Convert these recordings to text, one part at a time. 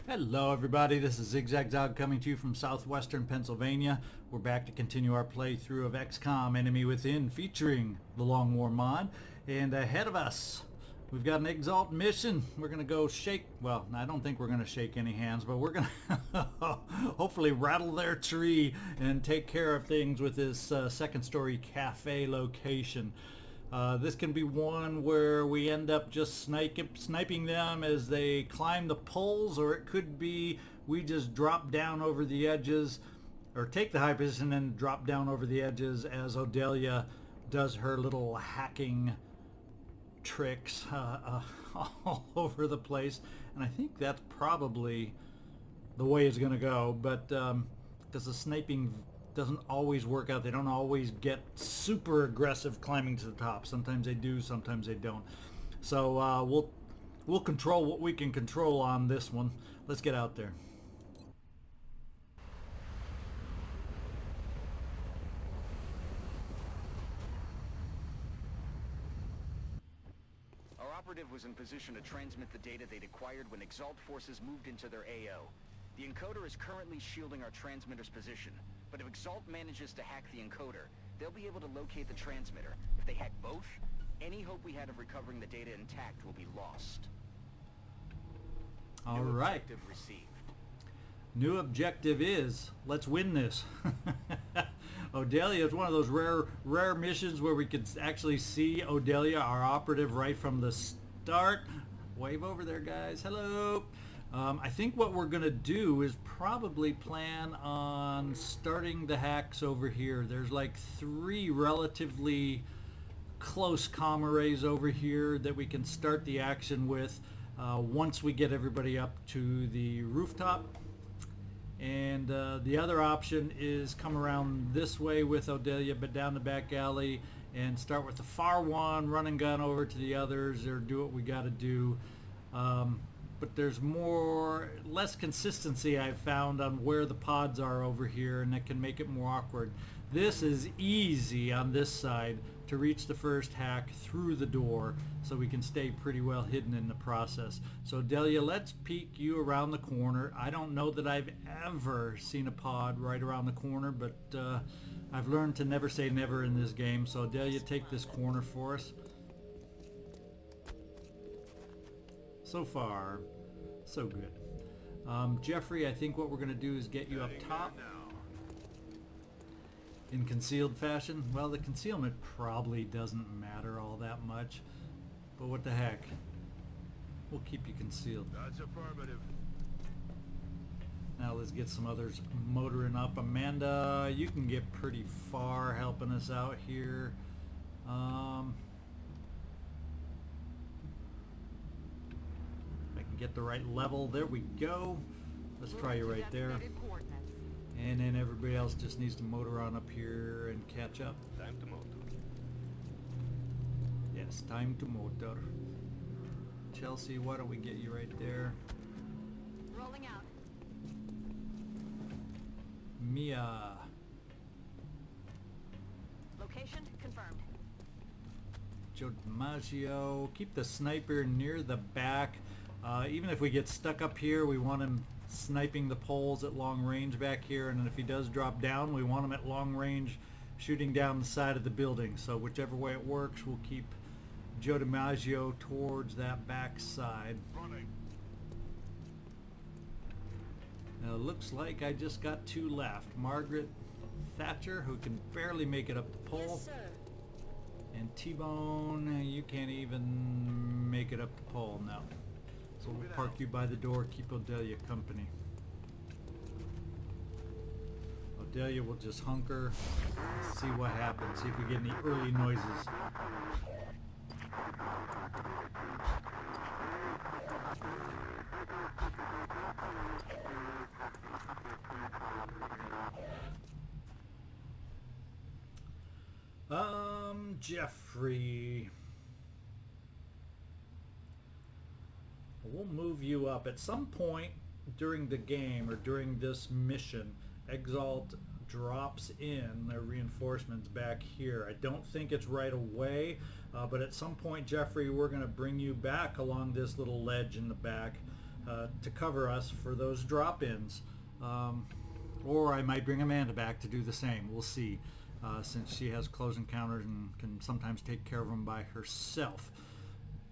Hello everybody, this is ZigZagZog coming to you from southwestern Pennsylvania. We're back to continue our playthrough of XCom Enemy Within featuring the Long War mod. And ahead of us, we've got an Exalt mission. We're going to go shake, well, I don't think we're going to shake any hands, but we're going to hopefully rattle their tree and take care of things with this second story cafe location. This can be one where we end up just sniping them as they climb the poles, or it could be we just drop down over the edges, or take the high position and drop down over the edges as Odelia does her little hacking tricks all over the place. And I think that's probably the way it's going to go, but because the sniping doesn't always work out. They don't always get super aggressive climbing to the top. Sometimes they do, sometimes they don't. So we'll control what we can control on this one. Let's get out there. Our operative was in position to transmit the data they'd acquired when Exalt forces moved into their AO. The encoder is currently shielding our transmitter's position. But if Exalt manages to hack the encoder, they'll be able to locate the transmitter. If they hack both, any hope we had of recovering the data intact will be lost. All New right. Objective received. New objective is, let's win this. Odelia is one of those rare missions where we could actually see Odelia, our operative, right from the start. Wave over there, guys. Hello. I think what we're going to do is probably plan on starting the hacks over here. There's like 3 relatively close comm arrays over here that we can start the action with once we get everybody up to the rooftop. And the other option is come around this way with Odelia, but down the back alley, and start with the far one, run and gun over to the others, or do what we got to do. But there's less consistency I've found on where the pods are over here, and that can make it more awkward. This is easy on this side to reach the first hack through the door, so we can stay pretty well hidden in the process. So Delia, let's peek you around the corner. I don't know that I've ever seen a pod right around the corner, but I've learned to never say never in this game. So Delia, take this corner for us. So far, so good. Jeffrey, I think what we're going to do is get you up top in concealed fashion. Well, the concealment probably doesn't matter all that much, but what the heck, we'll keep you concealed. That's affirmative. Now let's get some others motoring up. Amanda, you can get pretty far helping us out here. Get the right level. There we go. Let's try you right there. And then everybody else just needs to motor on up here and catch up. Time to motor. Yes, time to motor. Chelsea, why don't we get you right there? Rolling out. Mia. Location confirmed. DiMaggio. Keep the sniper near the back. Even if we get stuck up here, we want him sniping the poles at long range back here, and then if he does drop down, we want him at long range shooting down the side of the building. So whichever way it works, we'll keep DiMaggio towards that back side. Running. Now, looks like I just got 2 left. Margaret, Thatcher, who can barely make it up the pole. Yes, sir. And T-Bone, you can't even make it up the pole, no. So we'll park you by the door, keep Odelia company. Odelia will just hunker, see what happens, see if we get any early noises. Jeffrey. We'll move you up. At some point, during the game or during this mission, Exalt drops in their reinforcements back here. I don't think it's right away, but at some point, Jeffrey, we're going to bring you back along this little ledge in the back to cover us for those drop-ins. Or I might bring Amanda back to do the same. We'll see, since she has close encounters and can sometimes take care of them by herself.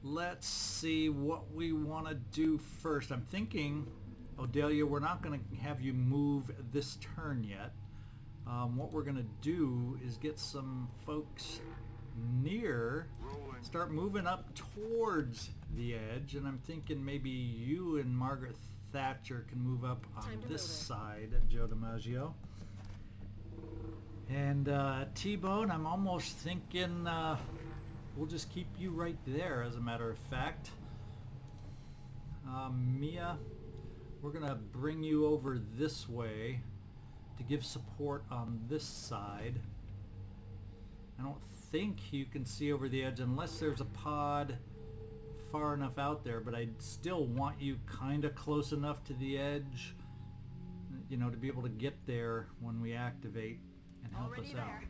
Let's see what we want to do first. I'm thinking, Odelia, we're not going to have you move this turn yet. What we're going to do is get some folks near, start moving up towards the edge, and I'm thinking maybe you and Margaret Thatcher can move up on this side at Joe DiMaggio. And T-Bone, I'm almost thinking we'll just keep you right there, as a matter of fact. Mia, we're going to bring you over this way to give support on this side. I don't think you can see over the edge unless there's a pod far enough out there, but I still want you kind of close enough to the edge, you know, to be able to get there when we activate and help us out.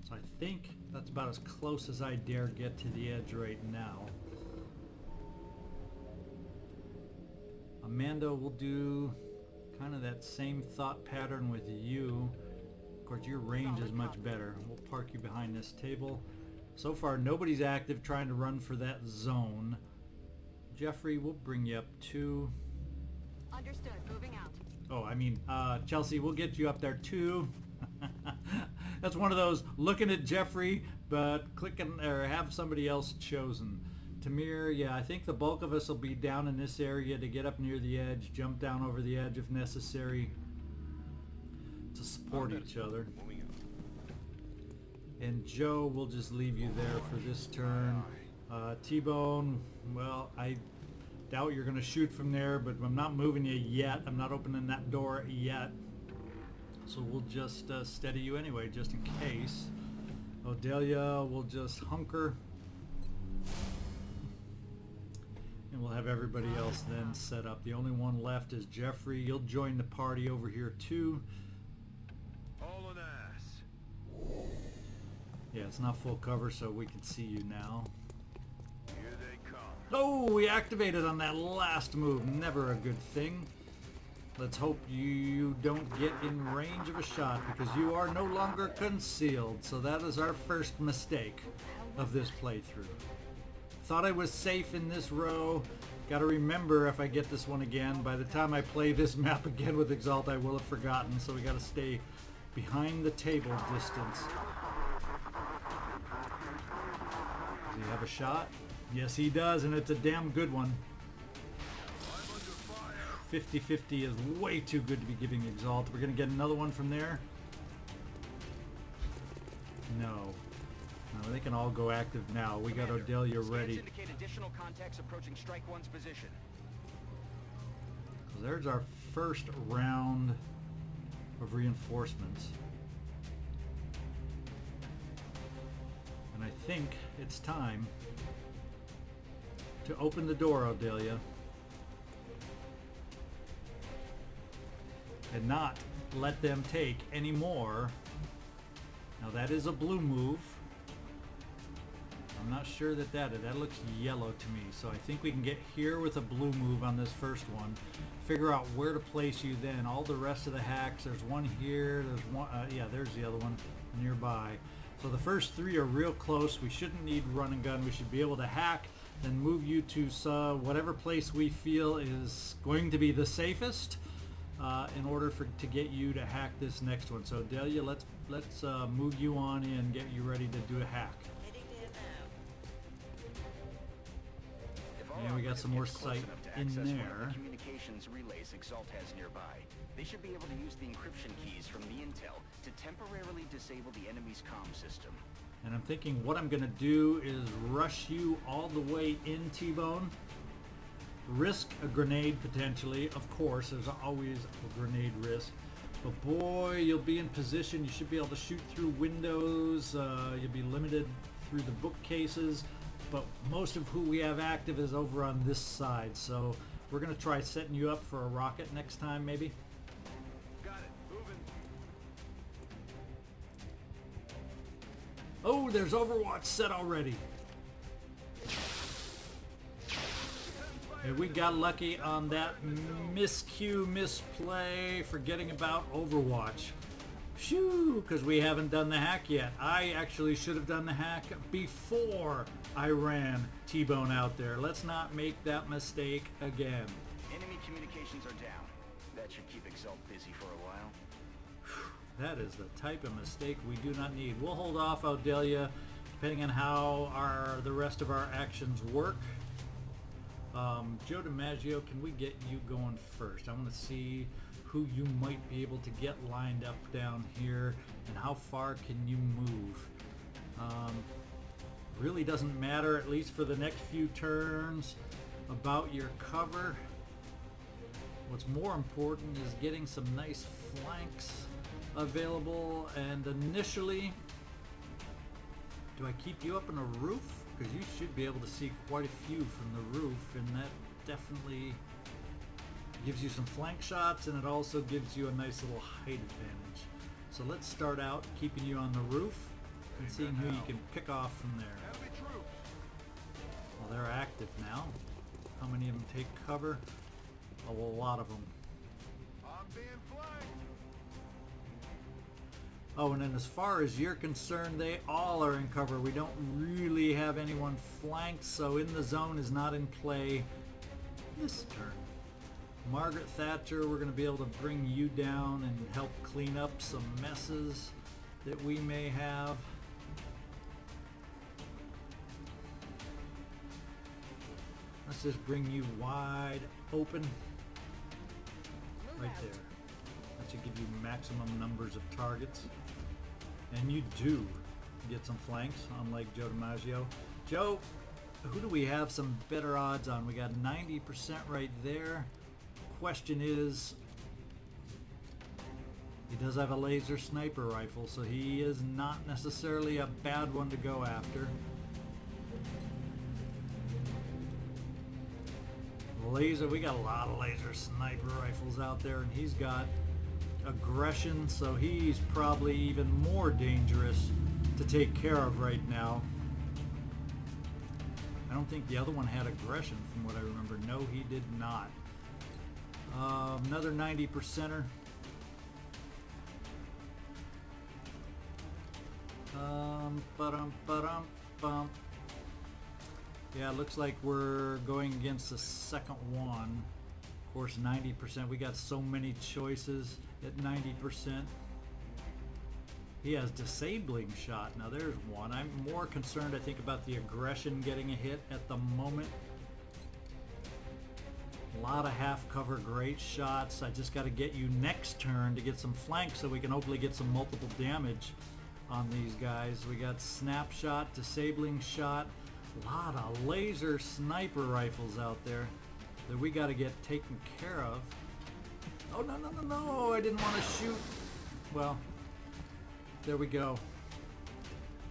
So I think that's about as close as I dare get to the edge right now. Amanda will do kind of that same thought pattern with you. Of course, your range is much better. We'll park you behind this table. So far, nobody's active trying to run for that zone. Jeffrey, we'll bring you up too. Understood. Moving out. Oh, I mean, Chelsea, we'll get you up there too. That's one of those looking at Jeffrey, but clicking or have somebody else chosen. Tamir, yeah, I think the bulk of us will be down in this area to get up near the edge, jump down over the edge if necessary to support each other. And Joe, we'll just leave you there for this turn. T-Bone, well, I doubt you're going to shoot from there, but I'm not moving you yet. I'm not opening that door yet. So we'll just steady you anyway, just in case. Odelia will just hunker. And we'll have everybody else then set up. The only one left is Jeffrey. You'll join the party over here too. All an ass. Yeah, it's not full cover, so we can see you now. Here they come. Oh, we activated on that last move. Never a good thing. Let's hope you don't get in range of a shot, because you are no longer concealed. So that is our first mistake of this playthrough. Thought I was safe in this row. Got to remember, if I get this one again, by the time I play this map again with Exalt, I will have forgotten. So we got to stay behind the table distance. Does he have a shot? Yes, he does, and it's a damn good one. 50-50 is way too good to be giving Exalt. We're going to get another one from there. No. No, they can all go active now. We got Odelia ready. Indicate additional contacts approaching Strike 1's position. So there's our first round of reinforcements. And I think it's time to open the door, Odelia. And not let them take any more. Now that is a blue move. I'm not sure that looks yellow to me. So I think we can get here with a blue move on this first one. Figure out where to place you then. All the rest of the hacks. There's one here. There's one. Yeah, there's the other one nearby. So the first three are real close. We shouldn't need run and gun. We should be able to hack, then move you to whatever place we feel is going to be the safest. In order to get you to hack this next one. So Delia, let's move you on in, get you ready to do a hack. And we got some more sight in there. The communications relays Exalt has nearby. They should be able to use the encryption keys from the intel to temporarily disable the enemy's comm system. And I'm thinking what I'm going to do is rush you all the way in, T-Bone. Risk a grenade potentially, of course, there's always a grenade risk, but boy, you'll be in position. You should be able to shoot through windows. You'll be limited through the bookcases, but most of who we have active is over on this side, so We're going to try setting you up for a rocket next time, maybe. Got it. Moving. Oh, there's Overwatch set already. And we got lucky on that miscue, misplay, forgetting about Overwatch. Phew, because we haven't done the hack yet. I actually should have done the hack before I ran T-Bone out there. Let's not make that mistake again. Enemy communications are down. That should keep Exalt busy for a while. That is the type of mistake we do not need. We'll hold off Odelia, depending on how the rest of our actions work. Joe DiMaggio, can we get you going first? I want to see who you might be able to get lined up down here and how far can you move. Really doesn't matter, at least for the next few turns, about your cover. What's more important is getting some nice flanks available, and initially, do I keep you up on a roof? Because you should be able to see quite a few from the roof, and that definitely gives you some flank shots, and it also gives you a nice little height advantage. So let's start out keeping you on the roof and seeing who you can pick off from there. Enemy troops. Well, they're active now. How many of them take cover? A lot of them. I'm being flanked. Oh, and then as far as you're concerned, they all are in cover. We don't really have anyone flanked, so in the zone is not in play this turn. Margaret, Thatcher, we're going to be able to bring you down and help clean up some messes that we may have. Let's just bring you wide open. Right there. That should give you maximum numbers of targets. And you do get some flanks, unlike Joe DiMaggio. Joe, who do we have some better odds on? We got 90% right there. Question is, he does have a laser sniper rifle, so he is not necessarily a bad one to go after. Laser, we got a lot of laser sniper rifles out there, and he's got aggression, so he's probably even more dangerous to take care of right now. I don't think the other one had aggression from what I remember. No, he did not. Another 90%er. Ba-dum. Yeah, it looks like we're going against the second one. Of course, 90%. We got so many choices at 90%. He has disabling shot. Now there's one. I'm more concerned, I think, about the aggression getting a hit at the moment. A lot of half cover, great shots. I just got to get you next turn to get some flanks so we can hopefully get some multiple damage on these guys. We got snapshot, disabling shot, a lot of laser sniper rifles out there that we got to get taken care of. Oh, no, I didn't want to shoot. Well, there we go.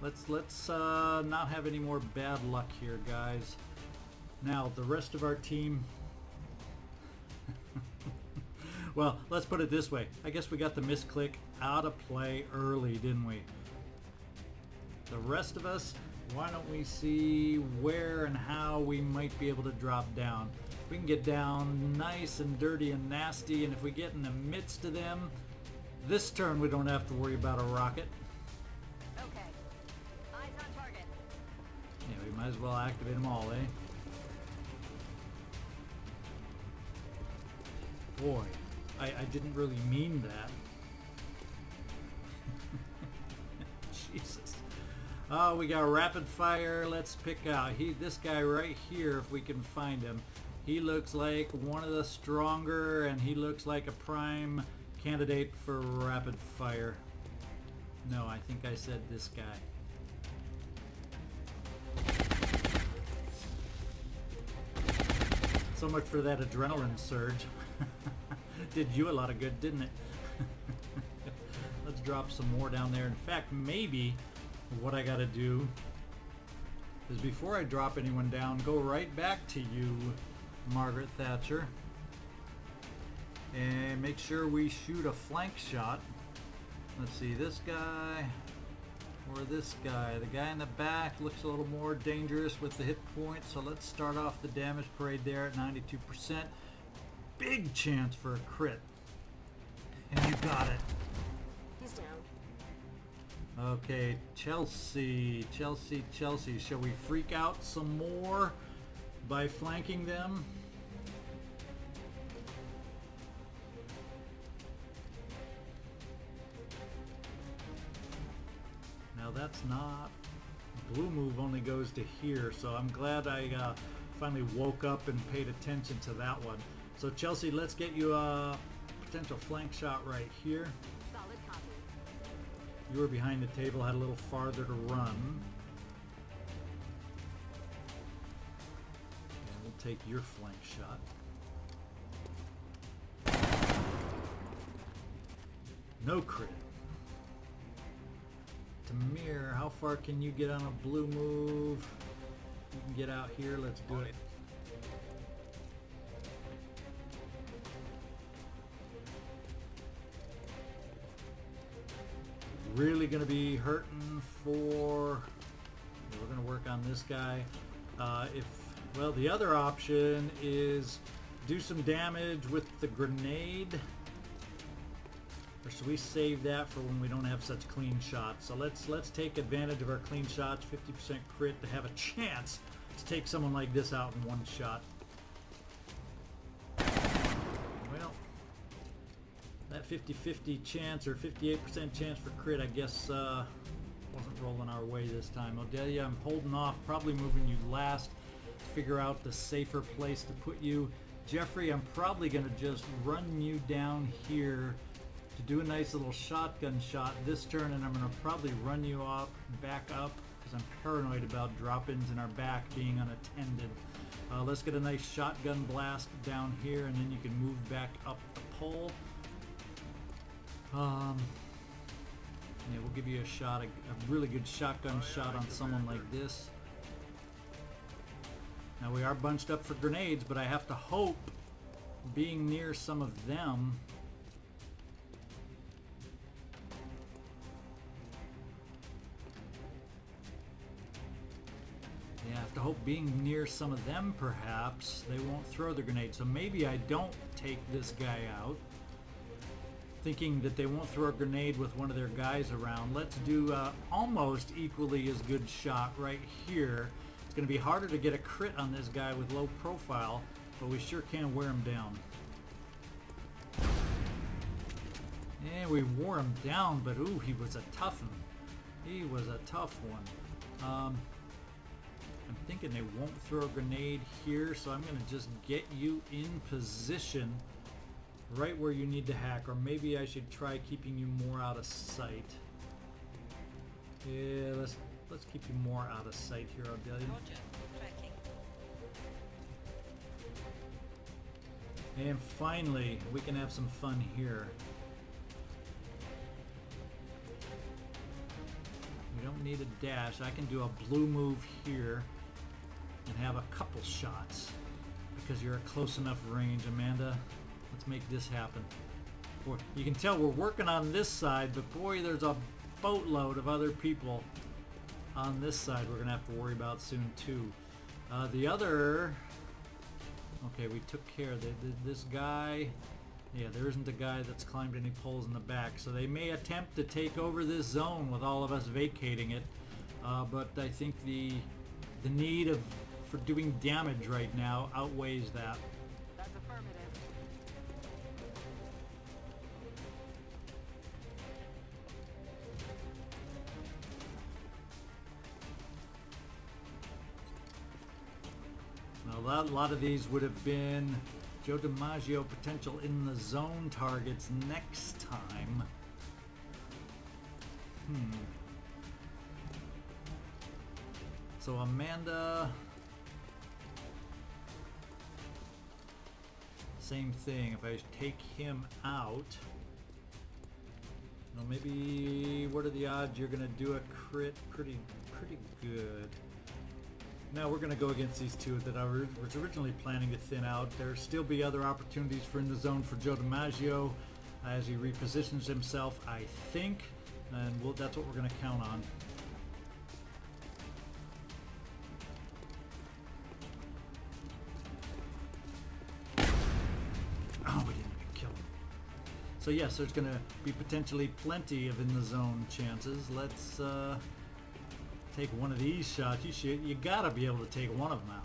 Let's not have any more bad luck here, guys. Now, the rest of our team... Well, let's put it this way. I guess we got the misclick out of play early, didn't we? The rest of us, why don't we see where and how we might be able to drop down. We can get down nice and dirty and nasty, and if we get in the midst of them, this turn we don't have to worry about a rocket. Okay. Eyes on target. Yeah, we might as well activate them all, eh? Boy, I didn't really mean that. Jesus. Oh, we got rapid fire. Let's pick out this guy right here, if we can find him. He looks like one of the stronger, and he looks like a prime candidate for rapid fire. No, I think I said this guy. So much for that adrenaline surge. Did you a lot of good, didn't it? Let's drop some more down there. In fact, maybe what I gotta do is, before I drop anyone down, go right back to you Margaret Thatcher. And make sure we shoot a flank shot. Let's see, this guy or this guy. The guy in the back looks a little more dangerous with the hit points, so let's start off the damage parade there at 92%. Big chance for a crit. And you got it. He's down. Okay, Chelsea. Shall we freak out some more by flanking them? Now that's not... Blue move only goes to here, so I'm glad I finally woke up and paid attention to that one. So Chelsea, let's get you a potential flank shot right here. Solid copy. You were behind the table, had a little farther to run. And we'll take your flank shot. No crit. Tamir, how far can you get on a blue move? You can get out here, let's do it. Really gonna be hurting for... We're gonna work on this guy. Well, the other option is do some damage with the grenade. Or should we save that for when we don't have such clean shots? So let's take advantage of our clean shots, 50% crit, to have a chance to take someone like this out in one shot. Well, that 50-50 chance or 58% chance for crit, I guess, wasn't rolling our way this time. Odelia, I'm holding off, probably moving you last to figure out the safer place to put you. Jeffrey, I'm probably going to just run you down here to do a nice little shotgun shot this turn, and I'm going to probably run you up, back up, because I'm paranoid about drop-ins in our back being unattended. Let's get a nice shotgun blast down here, and then you can move back up the pole. Yeah, we'll give you a shot, a really good shotgun shot on someone like this. Now we are bunched up for grenades, but I have to hope, being near some of them, I have to hope being near some of them, perhaps, they won't throw the grenade. So maybe I don't take this guy out, thinking that they won't throw a grenade with one of their guys around. Let's do almost equally as good shot right here. It's going to be harder to get a crit on this guy with low profile, but we sure can wear him down. And we wore him down, but ooh, he was a tough one. He was a tough one. I'm thinking they won't throw a grenade here, so I'm going to just get you in position right where you need to hack, or maybe I should try keeping you more out of sight. Yeah, let's keep you more out of sight here, Odelia. Roger. Tracking. And finally, we can have some fun here. We don't need a dash. I can do a blue move here and have a couple shots because you're at close enough range, Amanda. Let's make this happen. Boy, you can tell we're working on this side, but boy, there's a boatload of other people on this side we're gonna have to worry about soon too. The other, okay, we took care of this guy. Yeah, there isn't a guy that's climbed any poles in the back, so they may attempt to take over this zone with all of us vacating it. But I think the need for doing damage right now outweighs that. That's affirmative. Now, a lot of these would have been Joe DiMaggio potential in the zone targets next time. So Amanda, same thing. If I take him out, well, maybe what are the odds you're gonna do a crit? Pretty good. Now we're going to go against these two that I was originally planning to thin out. There'll still be other opportunities for in the zone for Joe DiMaggio as he repositions himself, I think, and that's what we're going to count on. Oh, we didn't even kill him. So yes, there's going to be potentially plenty of in the zone chances. Let's take one of these shots. You gotta be able to take one of them out.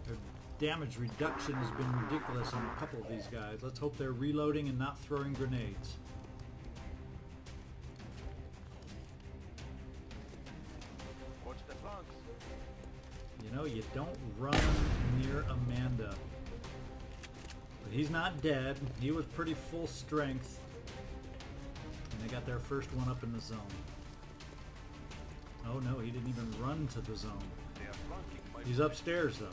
Their damage reduction has been ridiculous on a couple of these guys. Let's hope they're reloading and not throwing grenades. Watch the flanks. You know, you don't run near Amanda. But he's not dead. He was pretty full strength. And they got their first one up in the zone. Oh no, he didn't even run to the zone. They are flanking my He's upstairs though.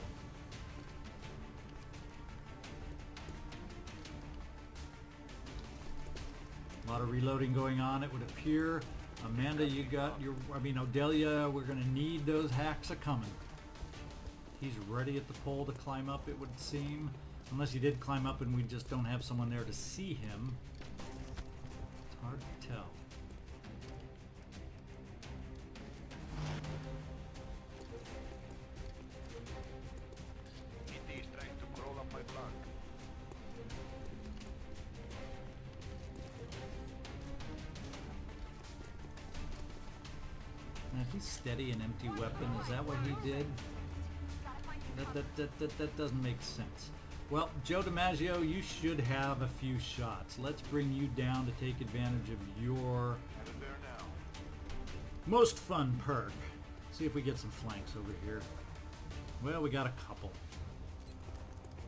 A lot of reloading going on, it would appear. Amanda, you got your, Odelia, we're gonna need those hacks a-coming. He's ready at the pole to climb up, it would seem. Unless he did climb up and we just don't have someone there to see him. It's hard to tell. ET is trying to crawl up my flank. Now, if he's steady an empty weapon, is that what he did? That doesn't make sense. Well, Joe DiMaggio, you should have a few shots. Let's bring you down to take advantage of your Headed there now. most fun perk. See if we get some flanks over here. Well, we got a couple.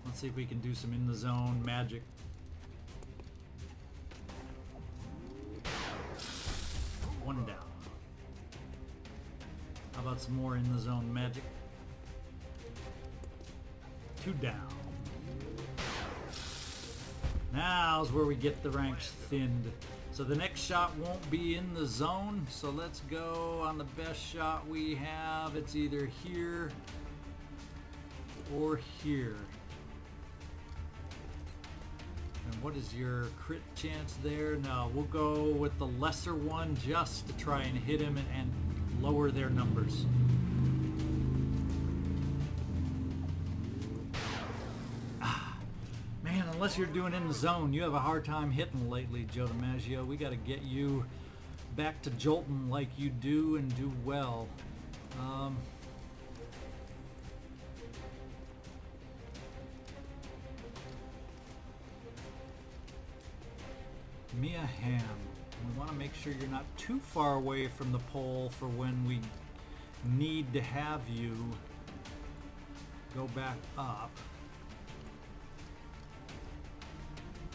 Let's see if we can do some in the zone magic. One down. How about some more in the zone magic? Two down. Now's where we get the ranks thinned. So the next shot won't be in the zone. So let's go on the best shot we have. It's either here or here. And what is your crit chance there? No, we'll go with the lesser one just to try and hit him and lower their numbers. Man, unless you're doing in the zone, you have a hard time hitting lately, Joe DiMaggio. We got to get you back to Joltin like you do and do well. Mia Hamm. We want to make sure you're not too far away from the pole for when we need to have you go back up.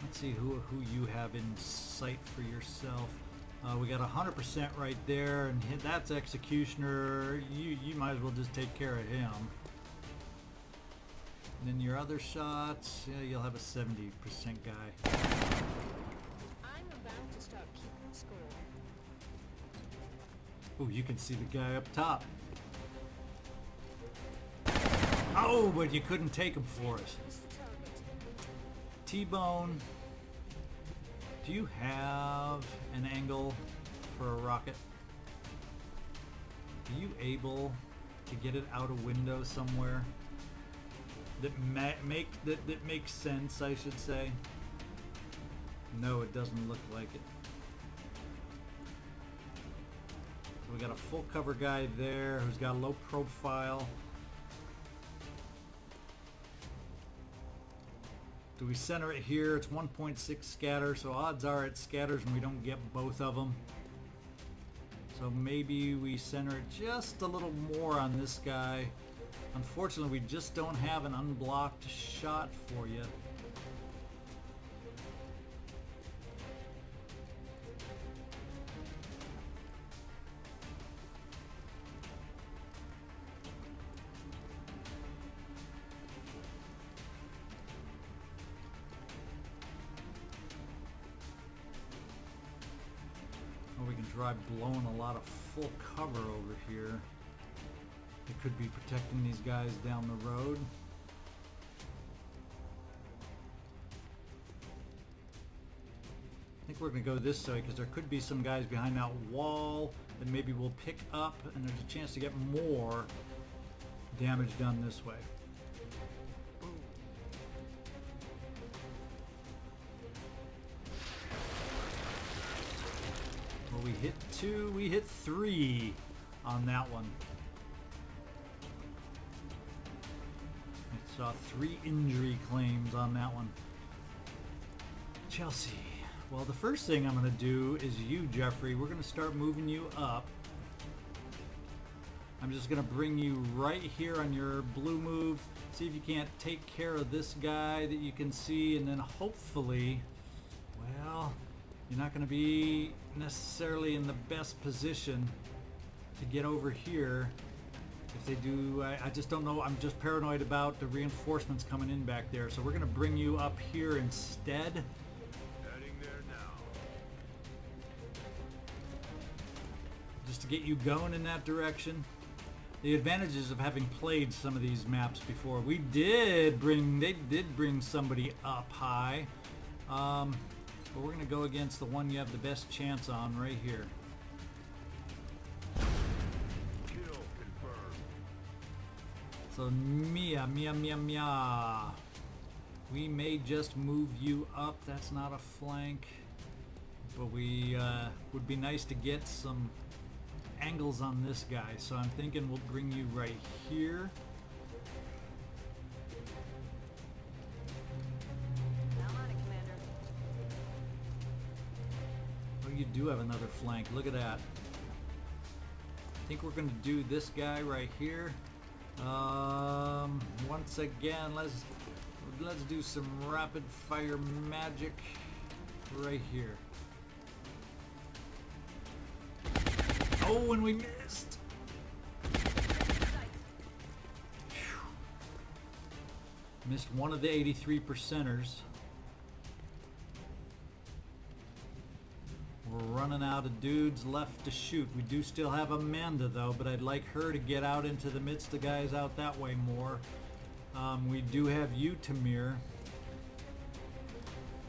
Let's see who you have in sight for yourself. We got 100% right there, and that's Executioner. You might as well just take care of him. And then your other shots, yeah, you'll have a 70% guy. I'm about to start keeping score. Oh, you can see the guy up top. Oh, but you couldn't take him for us. Who's the target? T-Bone, do you have an angle for a rocket? Are you able to get it out a window somewhere that makes sense, I should say? No, it doesn't look like it. So we got a full cover guy there who's got a low profile. Do we center it here? It's 1.6 scatter, so odds are it scatters and we don't get both of them. So maybe we center it just a little more on this guy. Unfortunately, we just don't have an unblocked shot for you. we can try blowing a lot of full cover over here. It could be protecting these guys down the road. I think we're going to go this way because there could be some guys behind that wall that maybe we'll pick up, and there's a chance to get more damage done this way. Well, we hit 2, we hit 3 on that one. I saw 3 injury claims on that one. Chelsea. Well, the first thing I'm going to do is you, Jeffrey. We're going to start moving you up. I'm just going to bring you right here on your blue move. See if you can't take care of this guy that you can see, and then hopefully, well, you're not going to be necessarily in the best position to get over here. If they do, I just don't know. I'm just paranoid about the reinforcements coming in back there. So we're going to bring you up here instead. Just to get you going in that direction. The advantages of having played some of these maps before. They did bring somebody up high. But we're going to go against the one you have the best chance on right here. Kill confirmed. So Mia. We may just move you up. That's not a flank. But we would be nice to get some angles on this guy, so I'm thinking we'll bring you right here. I'm on it, Commander. Oh, you do have another flank. Look at that. I think we're going to do this guy right here. Once again, let's do some rapid fire magic right here. Oh, and we missed. Whew. Missed one of the 83%ers. We're running out of dudes left to shoot. We do still have Amanda though, but I'd like her to get out into the midst of guys out that way more. We do have you, Tamir.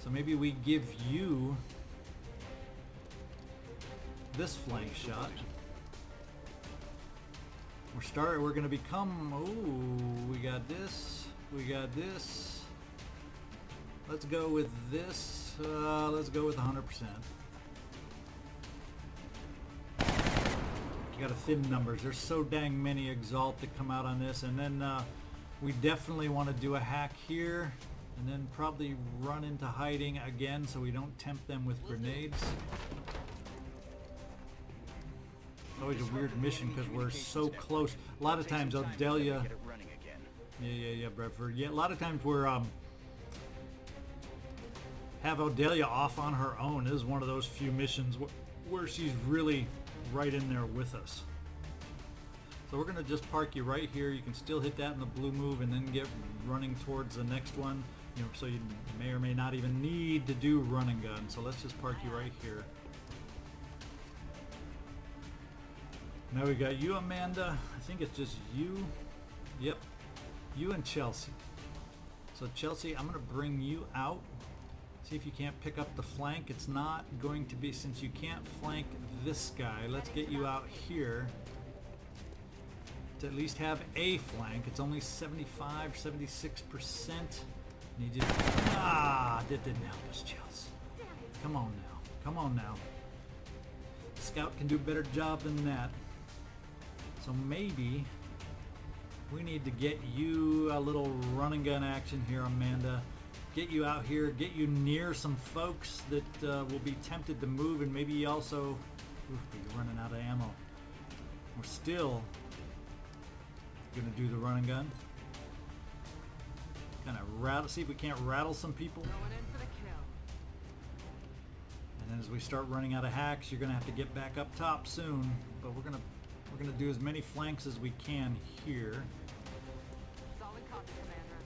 So maybe we give you this flank shot. We're going to become, oh, we got this, let's go with this, let's go with 100%. You gotta thin numbers, there's so dang many Exalt that come out on this, and then we definitely want to do a hack here, and then probably run into hiding again so we don't tempt them with grenades. Always a weird mission because we're so close. A lot of times Odelia, yeah, Bradford. Yeah, a lot of times we're have Odelia off on her own. This is one of those few missions where she's really right in there with us. So we're gonna just park you right here. You can still hit that in the blue move and then get running towards the next one. You know, so you may or may not even need to do run and gun. So let's just park you right here. Now we got you, Amanda. I think it's just you. Yep. You and Chelsea. So Chelsea, I'm going to bring you out. See if you can't pick up the flank. It's not going to be, since you can't flank this guy, let's get you out here to at least have a flank. It's only 75, 76%. Need you. That didn't help us, Chelsea. Come on now. Come on now. Scout can do a better job than that. So maybe we need to get you a little run and gun action here, Amanda. Get you out here, get you near some folks that will be tempted to move, and maybe also, you're running out of ammo. We're still gonna do the run and gun. Kind of rattle, see if we can't rattle some people. Going in for the kill. And then as we start running out of hacks, you're gonna have to get back up top soon. But we're gonna do as many flanks as we can here. Solid copy, Commander.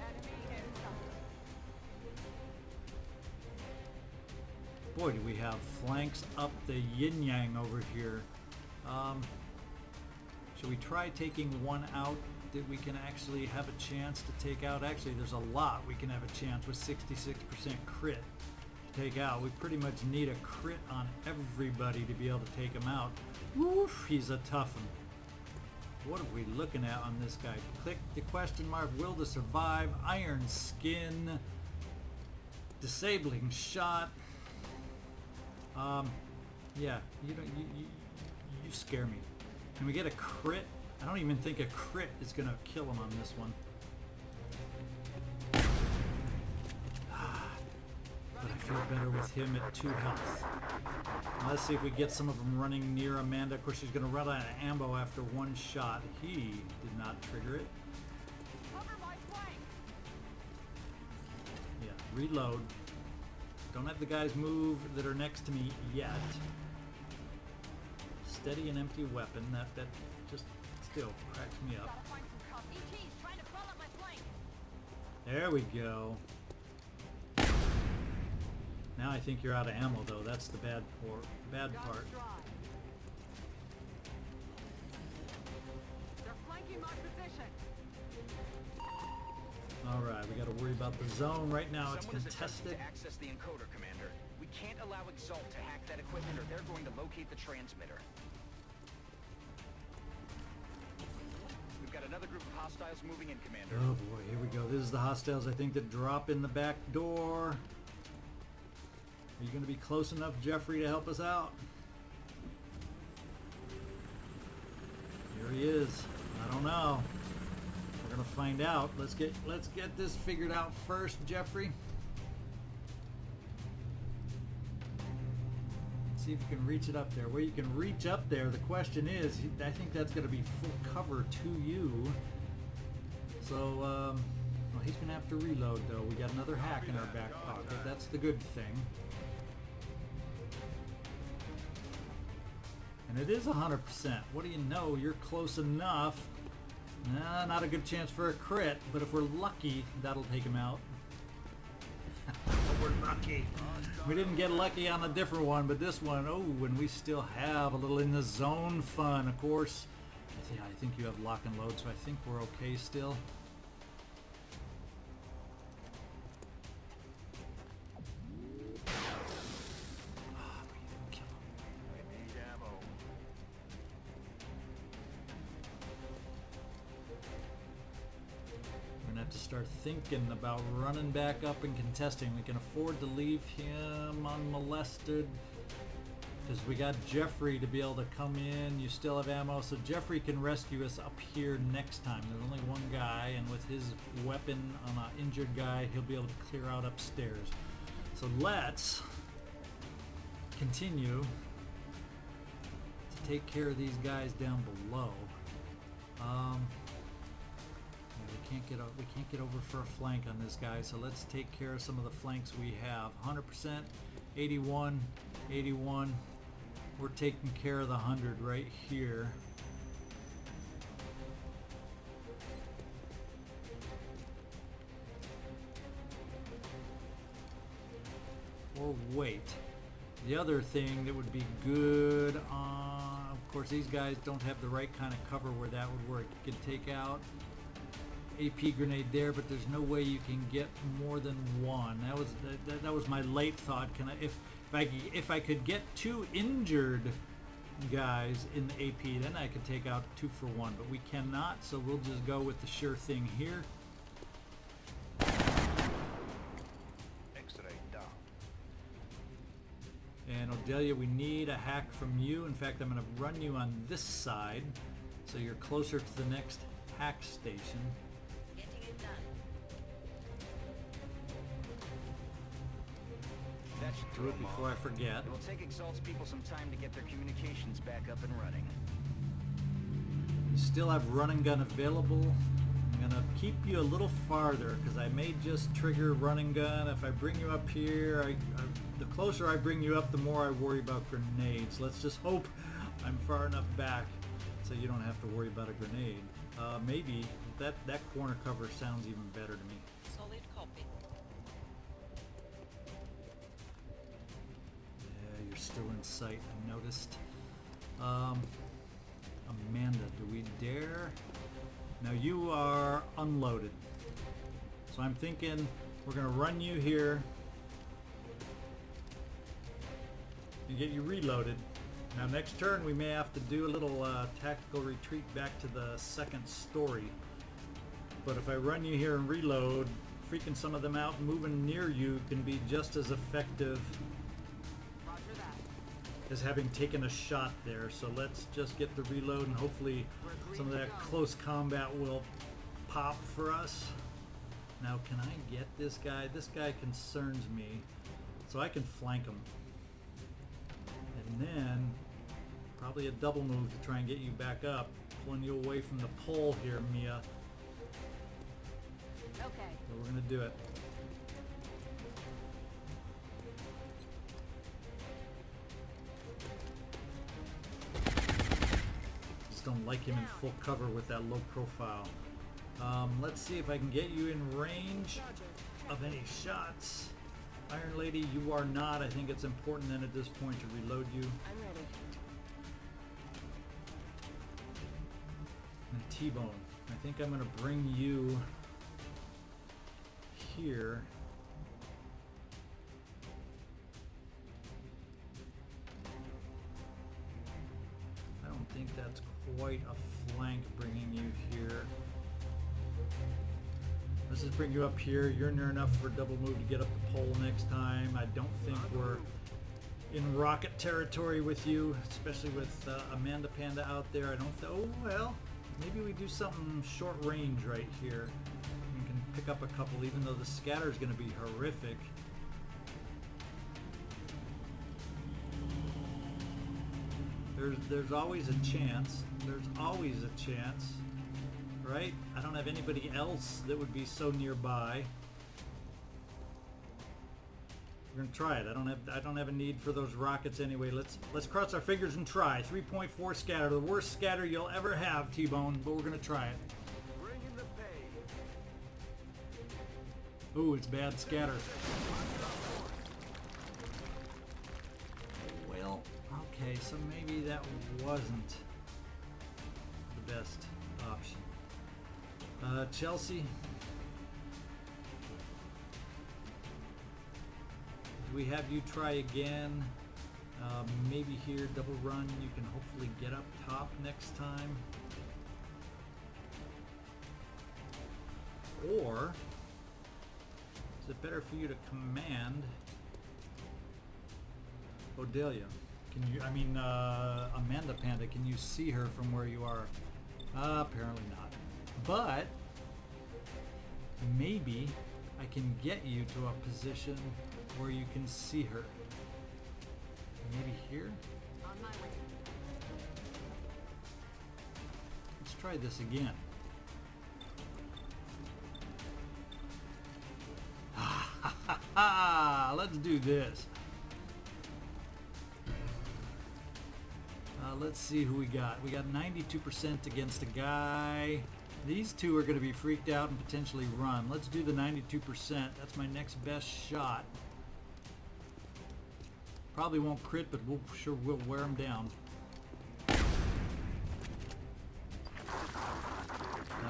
Enemy in sight. Boy, do we have flanks up the yin-yang over here. Should we try taking one out that we can actually have a chance to take out? Actually, there's a lot we can have a chance with 66% crit to take out. We pretty much need a crit on everybody to be able to take him out. Woof, he's a tough one. What are we looking at on this guy? Click the question mark, will to survive, iron skin, disabling shot. Yeah, you scare me. Can we get a crit? I don't even think a crit is gonna kill him on this one. But I feel better with him at 2 health. Let's see if we get some of them running near Amanda. Of course, she's gonna run out of ammo after 1 shot. He did not trigger it. Yeah, reload. Don't have the guys move that are next to me yet. Steady and empty weapon. That just still cracks me up. There we go. Now I think you're out of ammo though. That's the bad part. Alright, we gotta worry about the zone. Right now it's contested. To access the encoder, Commander. We can't allow Exalt to hack that equipment or they're going to locate the transmitter. We've got another group of hostiles moving in, Commander. Oh boy, here we go. This is the hostiles I think that drop in the back door. Are you going to be close enough, Jeffrey, to help us out? Here he is. I don't know. We're going to find out. Let's get this figured out first, Jeffrey. See if you can reach it up there. Where you can reach up there, the question is, I think that's going to be full cover to you. So, well, he's going to have to reload, though. We got another hack in our back pocket. That's the good thing. And it is 100%. What do you know? You're close enough. Nah, not a good chance for a crit, but if we're lucky, that'll take him out. We're lucky. We didn't get lucky on a different one, but this one, oh, and we still have a little in the zone fun, of course. I think you have lock and load, so I think we're okay still. Start thinking about running back up and contesting. We can afford to leave him unmolested because we got Jeffrey to be able to come in. You still have ammo, so Jeffrey can rescue us up here next time. There's only one guy, and with his weapon on an injured guy, he'll be able to clear out upstairs. So let's continue to take care of these guys down below. We can't get over for a flank on this guy, so let's take care of some of the flanks we have. 100%, 81, 81. We're taking care of the 100 right here. Or wait. The other thing that would be good on, of course, these guys don't have the right kind of cover where that would work. You can take out AP grenade there, but there's no way you can get more than one. That was my late thought. Can if I could get 2 injured guys in the AP, then I could take out 2 for 1, but we cannot, so we'll just go with the sure thing here. X-ray down. And Odelia, we need a hack from you. In fact, I'm going to run you on this side so you're closer to the next hack station. That should Do it before I forget. It'll take Exalt's people some time to get their communications back up and running. You still have run and gun available. I'm gonna keep you a little farther because I may just trigger run and gun. If I bring you up here, the closer I bring you up, the more I worry about grenades. Let's just hope I'm far enough back so you don't have to worry about a grenade. Maybe that corner cover sounds even better to me. Solid copy. still in sight, I noticed. Amanda, do we dare? Now you are unloaded. So I'm thinking we're going to run you here and get you reloaded. Now next turn we may have to do a little tactical retreat back to the second story. But if I run you here and reload, freaking some of them out moving near you can be just as effective as having taken a shot there. So let's just get the reload and hopefully some of that close combat will pop for us. Now can I get this guy? This guy concerns me. So I can flank him. And then probably a double move to try and get you back up. Pulling you away from the pole here, Mia. Okay. So we're going to do it. Just don't like him in full cover with that low profile. Let's see if I can get you in range of any shots. Iron Lady, you are not. I think it's important then at this point to reload you. I'm ready. And T-Bone, I think I'm going to bring you here. I don't think that's quite a flank bringing you here. Let's just bring you up here. You're near enough for a double move to get up the pole next time. I don't think we're in rocket territory with you, especially with Amanda Panda out there. I don't oh well, maybe we do something short range right here. We can pick up a couple even though the scatter is going to be horrific. There's always a chance. There's always a chance. Right? I don't have anybody else that would be so nearby. We're gonna try it. I don't have a need for those rockets anyway. Let's cross our fingers and try. 3.4 scatter, the worst scatter you'll ever have, T-Bone, but we're gonna try it. Bring in the pay. Ooh, it's bad scatter. Well, okay, so maybe that wasn't the best option. Chelsea. Do we have you try again? Maybe here, double run. You can hopefully get up top next time. Or is it better for you to command Odelia? Can you? I mean, Amanda Panda. Can you see her from where you are? Apparently not. But maybe I can get you to a position where you can see her. Maybe here? On my way. Let's try this again. Let's do this. Let's see who we got. We got 92% against a guy. These two are going to be freaked out and potentially run. Let's do the 92%. That's my next best shot. Probably won't crit, but we'll wear them down. Now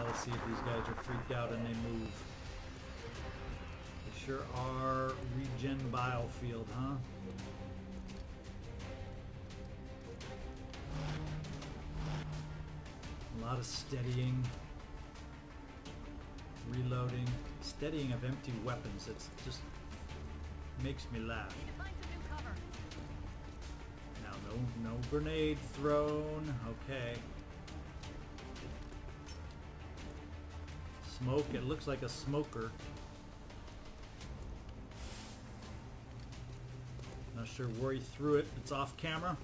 let's see if these guys are freaked out and they move. They sure are. Regen Biofield, huh? A lot of steadying. Reloading. Steadying of empty weapons. It's just makes me laugh. Now no grenade thrown. Okay. Smoke. It looks like a smoker. Not sure where he threw it. It's off camera.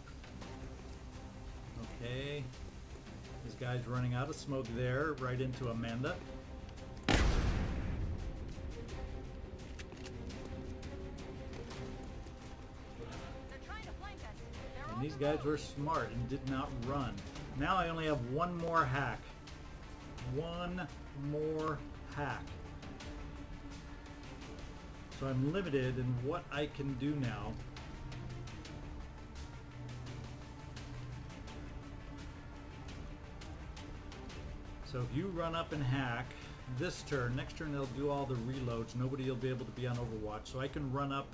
Okay. This guy's running out of smoke there, right into Amanda. And these guys were smart and did not run. Now I only have one more hack. One more hack. So I'm limited in what I can do now. So if you run up and hack this turn, next turn they'll do all the reloads. Nobody will be able to be on Overwatch. So I can run up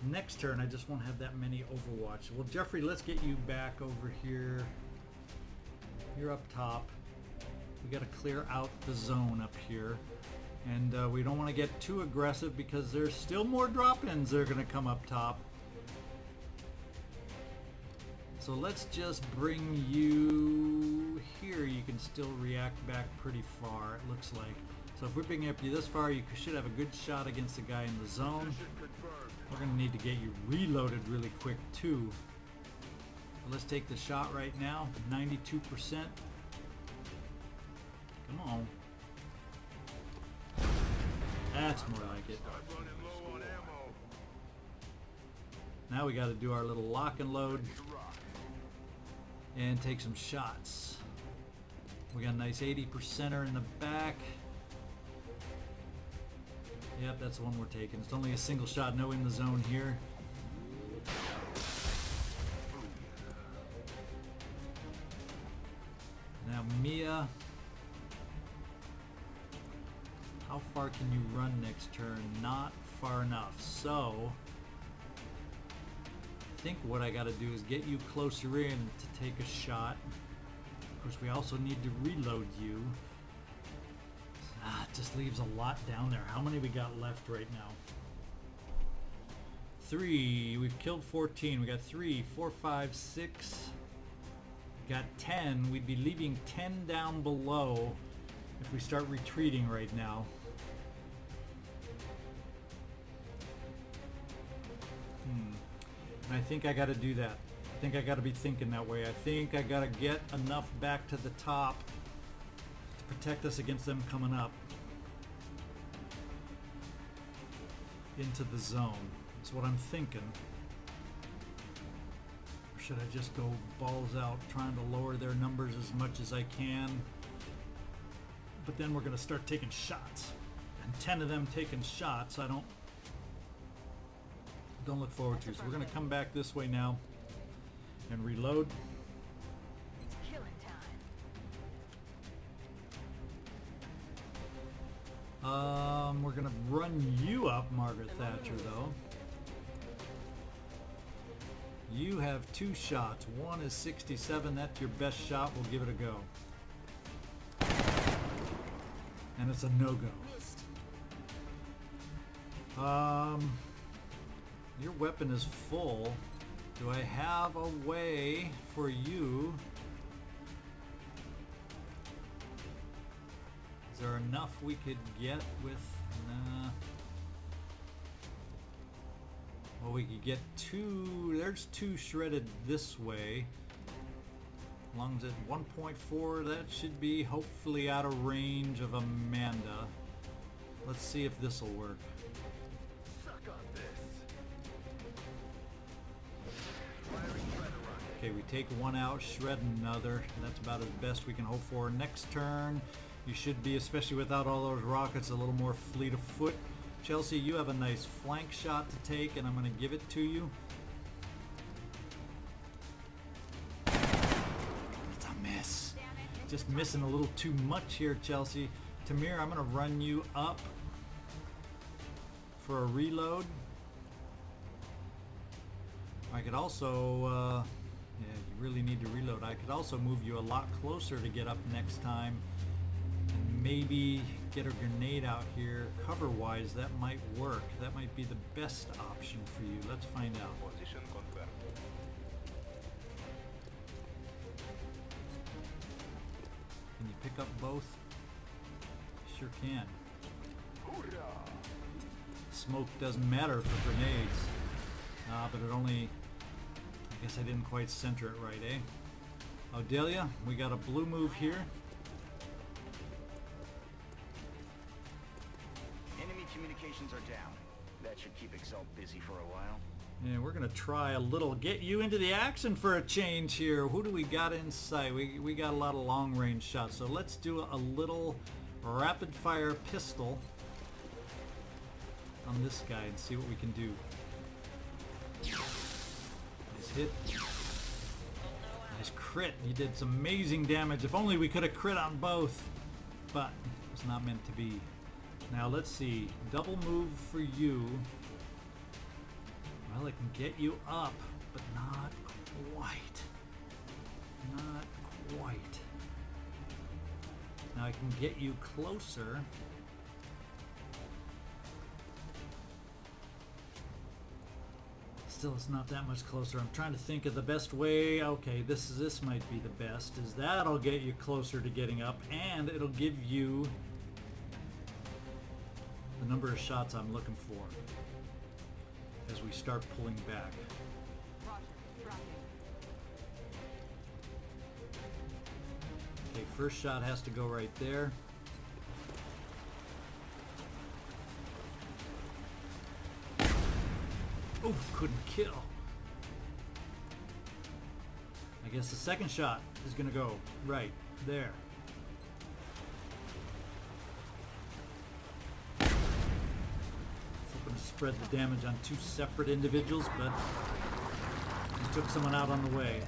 next turn. I just won't have that many Overwatch. Well, Jeffrey, let's get you back over here. You're up top. We got to clear out the zone up here. And we don't want to get too aggressive because there's still more drop-ins that are going to come up top. So let's just bring you here. You can still react back pretty far, it looks like. So if we're bringing up you this far, you should have a good shot against the guy in the zone. We're going to need to get you reloaded really quick too. So let's take the shot right now. 92%. Come on. That's more like it. I'm running low on ammo. Now we got to do our little lock and load You rock. and take some shots. We got a nice 80%er in the back. Yep, that's the one we're taking. It's only a single shot, no in the zone here. Now Mia, how far can you run next turn? Not far enough. So I think what I got to do is get you closer in to take a shot. Of course, we also need to reload you. It just leaves a lot down there. How many we got left right now? 3. We've killed 14. We got 3, 4, 5, 6. We got 10. We'd be leaving 10 down below if we start retreating right now. And I think I got to do that. I think I got to be thinking that way. I think I got to get enough back to the top to protect us against them coming up into the zone. That's what I'm thinking. Or should I just go balls out trying to lower their numbers as much as I can? But then we're going to start taking shots. And 10 of them taking shots, I don't look forward to. So we're going to come back this way now and reload. It's killing time. We're gonna run you up, Margaret Thatcher, though. You have 2 shots. One is 67. That's your best shot. We'll give it a go. And it's a no-go. Missed. Your weapon is full. Do I have a way for you? Is there enough we could get with... Nah. Well, we could get 2... There's 2 shredded this way. As long as it's 1.4, that should be hopefully out of range of Amanda. Let's see if this will work. Suck on this. Okay, we take 1 out, shred another. That's about as best we can hope for. Next turn, you should be, especially without all those rockets, a little more fleet of foot. Chelsea, you have a nice flank shot to take, and I'm going to give it to you. It's a miss. Just missing a little too much here, Chelsea. Tamir, I'm going to run you up for a reload. I could also, yeah, you really need to reload. I could also move you a lot closer to get up next time. And maybe get a grenade out here. Cover-wise, that might work. That might be the best option for you. Let's find out. Position confirmed. Can you pick up both? Sure can. Hoorah! Smoke doesn't matter for grenades. But it only... I guess I didn't quite center it right, eh? Odelia, we got a blue move here. Enemy communications are down. That should keep Exalt busy for a while. And we're gonna try a little, get you into the action for a change here. Who do we got in sight? We got a lot of long range shots, so let's do a little rapid fire pistol on this guy and see what we can do. Nice hit. Nice crit. You did some amazing damage. If only we could have crit on both. But it's not meant to be. Now let's see. Double move for you. Well, it can get you up, but not quite. Not quite. Now I can get you closer. Still, it's not that much closer. I'm trying to think of the best way. Okay, this might be the best. Is that'll get you closer to getting up, and it'll give you the number of shots I'm looking for as we start pulling back. Okay, first shot has to go right there. Oh, couldn't kill. I guess the second shot is gonna go right there. Hoping to spread the damage on two separate individuals, but we took someone out on the way.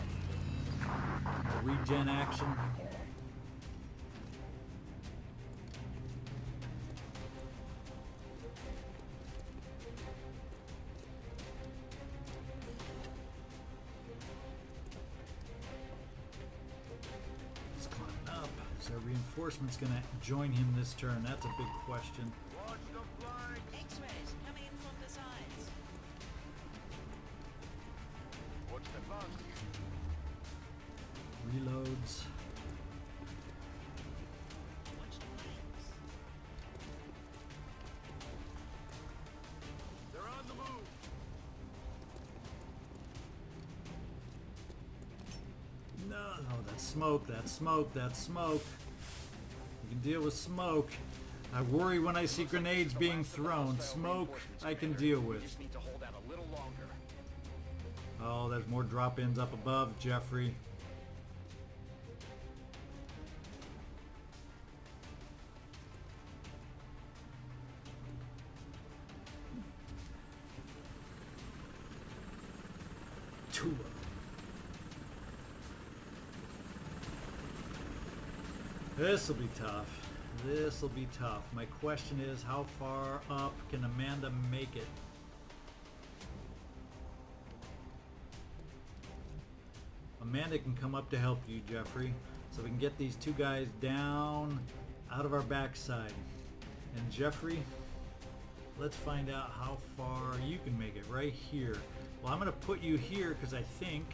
A regen action. Reinforcement's gonna join him this turn. That's a big question. Watch the flanks. X-rays coming in from the sides. Watch the flanks. Reloads. Watch the flanks. They're on the move. No, that's smoke, that's smoke, that's smoke. You can deal with smoke. I worry when I see grenades being thrown. Smoke, I can deal We with. just need to hold out a little longer. Oh, there's more drop-ins up above, Jeffrey. Two of them. This'll be tough. This'll be tough. My question is, how far up can Amanda make it? Amanda can come up to help you, Jeffrey. So we can get these two guys down out of our backside. And Jeffrey, let's find out how far you can make it. Right here. Well, I'm going to put you here because I think,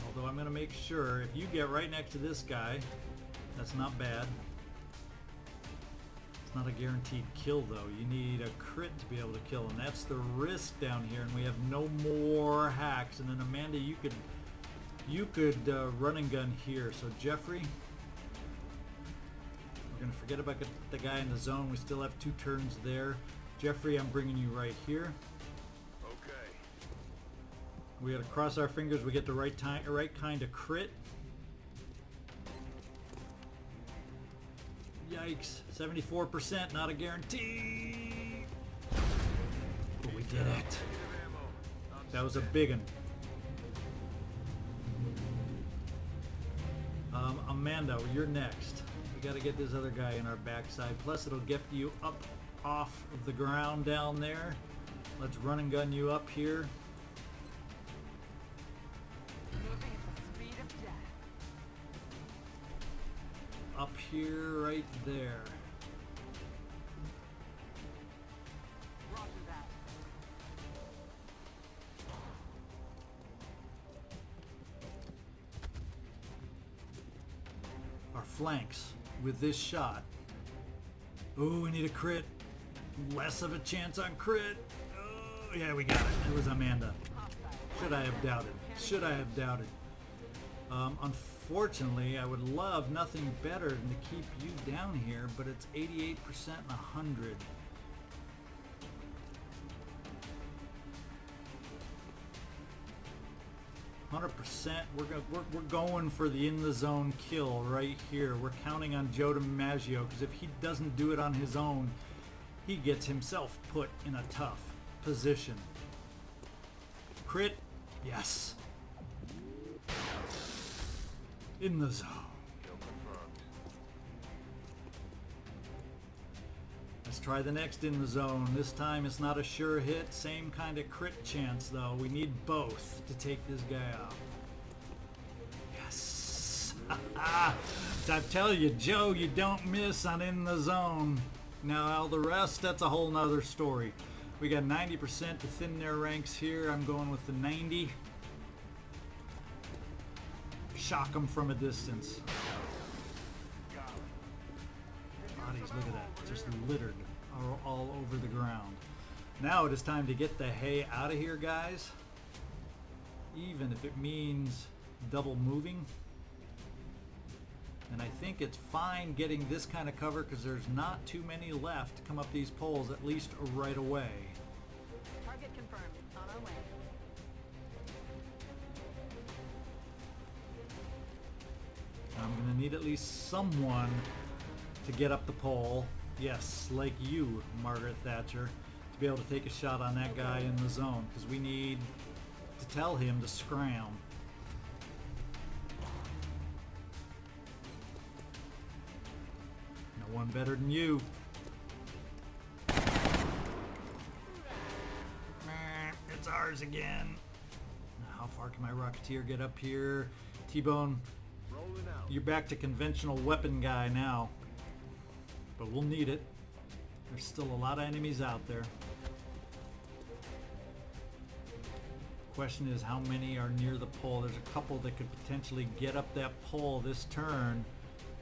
although I'm going to make sure, if you get right next to this guy, that's not bad. It's not a guaranteed kill though. You need a crit to be able to kill, and that's the risk down here. And we have no more hacks. And then Amanda, you could run and gun here. So Jeffrey, we're gonna forget about the guy in the zone. We still have 2 turns there. Jeffrey, I'm bringing you right here. Okay. We gotta cross our fingers. We get the right kind of crit. Yikes, 74%, not a guarantee. But we did it. Negative ammo. That was a big one. Amanda, you're next. We gotta get this other guy in our backside. Plus it'll get you up off of the ground down there. Let's run and gun you up here. Moving at the speed of death. Up here, right there. Roger that. Our flanks with this shot. Oh, we need a crit. Less of a chance on crit. Oh, yeah, we got it. It was Amanda. Should I have doubted? Should I have doubted? Unfortunately, I would love nothing better than to keep you down here, but it's 88% and 100. We're going for the in the zone kill right here. We're counting on Joe DiMaggio, because if he doesn't do it on his own, he gets himself put in a tough position. Crit, yes. In the zone. Kill confirmed. Let's try the next in the zone. This time it's not a sure hit. Same kind of crit chance though. We need both to take this guy out. Yes. I tell you, Joe, you don't miss on in the zone. Now all the rest, that's a whole nother story. We got 90% to thin their ranks here. I'm going with the 90. Shock them from a distance. Bodies, look at that, just littered all over the ground. Now it is time to get the hay out of here, guys. Even if it means double moving. And I think it's fine getting this kind of cover because there's not too many left to come up these poles, at least right away. Target confirmed. On our way. I'm going to need at least someone to get up the pole. Yes, like you, Margaret Thatcher, to be able to take a shot on that guy in the zone, because we need to tell him to scram. No one better than you. It's ours again. How far can my Rocketeer get up here? T-Bone, Rolling out. you're back to conventional weapon guy now. But we'll need it. There's still a lot of enemies out there. Question is how many are near the pole. There's a couple that could potentially get up that pole this turn.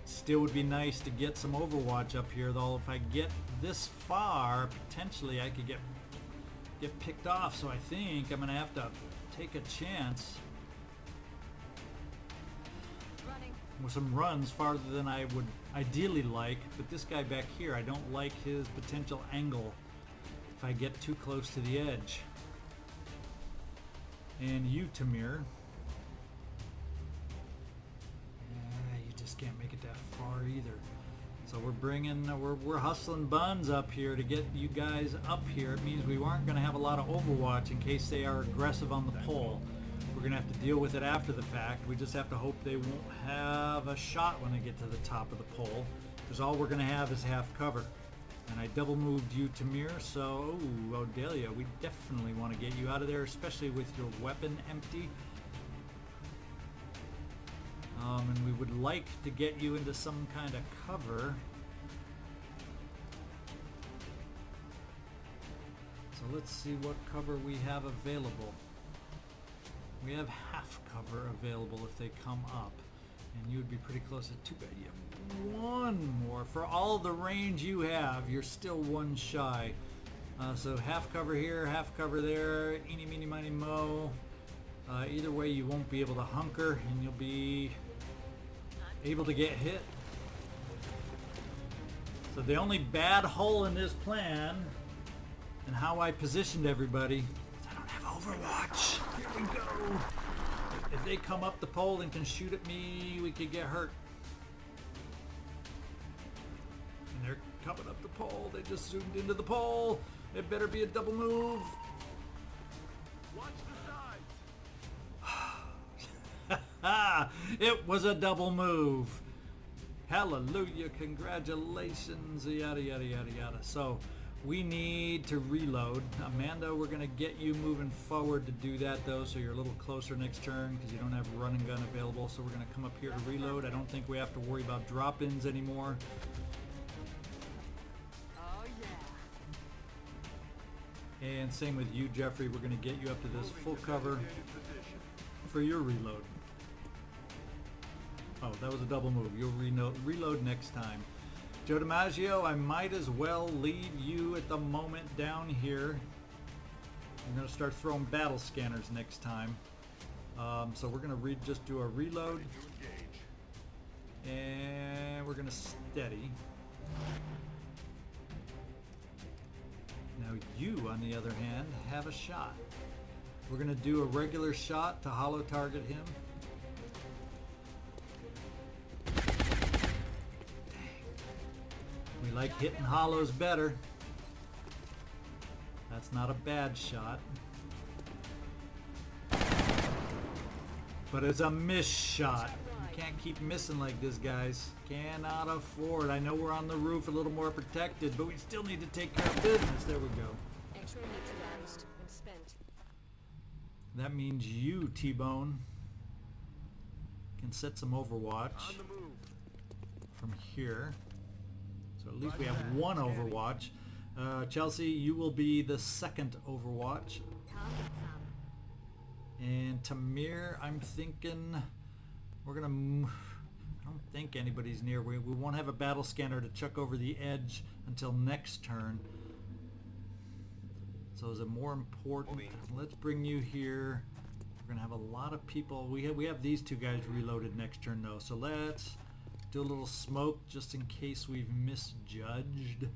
Still would be nice to get some Overwatch up here though. If I get this far, potentially I could get picked off. So I think I'm gonna have to take a chance with some runs farther than I would ideally like, but this guy back here, I don't like his potential angle if I get too close to the edge. And you, Tamir, you just can't make it that far either. So we're hustling buns up here to get you guys up here. It means we aren't going to have a lot of Overwatch in case they are aggressive on the pole. We're going to have to deal with it after the fact. We just have to hope they won't have a shot when they get to the top of the pole, because all we're going to have is half cover. And I double moved you, Tamir, so, ooh, Odelia, we definitely want to get you out of there, especially with your weapon empty. And we would like to get you into some kind of cover. So let's see what cover we have available. We have half cover available if they come up. And you would be pretty close to two. You have one more. For all the range you have, you're still one shy. So half cover here, half cover there. Eeny, meeny, miny, mo. Either way, you won't be able to hunker, and you'll be able to get hit. So the only bad hole in this plan, and how I positioned everybody, is I don't have Overwatch. Here we go. If they come up the pole and can shoot at me, we could get hurt. And they're coming up the pole. They just zoomed into the pole. It better be a double move. Watch the sides. It was a double move. Hallelujah, congratulations, yada, yada, yada, yada. So we need to reload. Amanda, we're going to get you moving forward to do that though, so you're a little closer next turn because you don't have a run and gun available. So we're going to come up here to reload. I don't think we have to worry about drop-ins anymore. Oh yeah. And same with you, Jeffrey. We're going to get you up to this full cover for your reload. Oh, that was a double move. You'll reload next time. Joe DiMaggio, I might as well leave you at the moment down here. I'm going to start throwing battle scanners next time. So we're going to just do a reload. And we're going to steady. Now you, on the other hand, have a shot. We're going to do a regular shot to hollow target him. We like hitting hollows better. That's not a bad shot. But it's a miss shot. Can't keep missing like this, guys. Cannot afford. I know we're on the roof a little more protected, but we still need to take care of business. There we go. X-ray neutralized and spent. That means you, T-Bone, can set some Overwatch On the move. from here. So at least we have one Overwatch. Chelsea, you will be the second Overwatch. Target found. And Tamir, I'm thinking we're gonna. I don't think anybody's near. We won't have a battle scanner to chuck over the edge until next turn. So is it more important? Let's bring you here. We're gonna have a lot of people. We have these two guys reloaded next turn though. So let's do a little smoke just in case we've misjudged.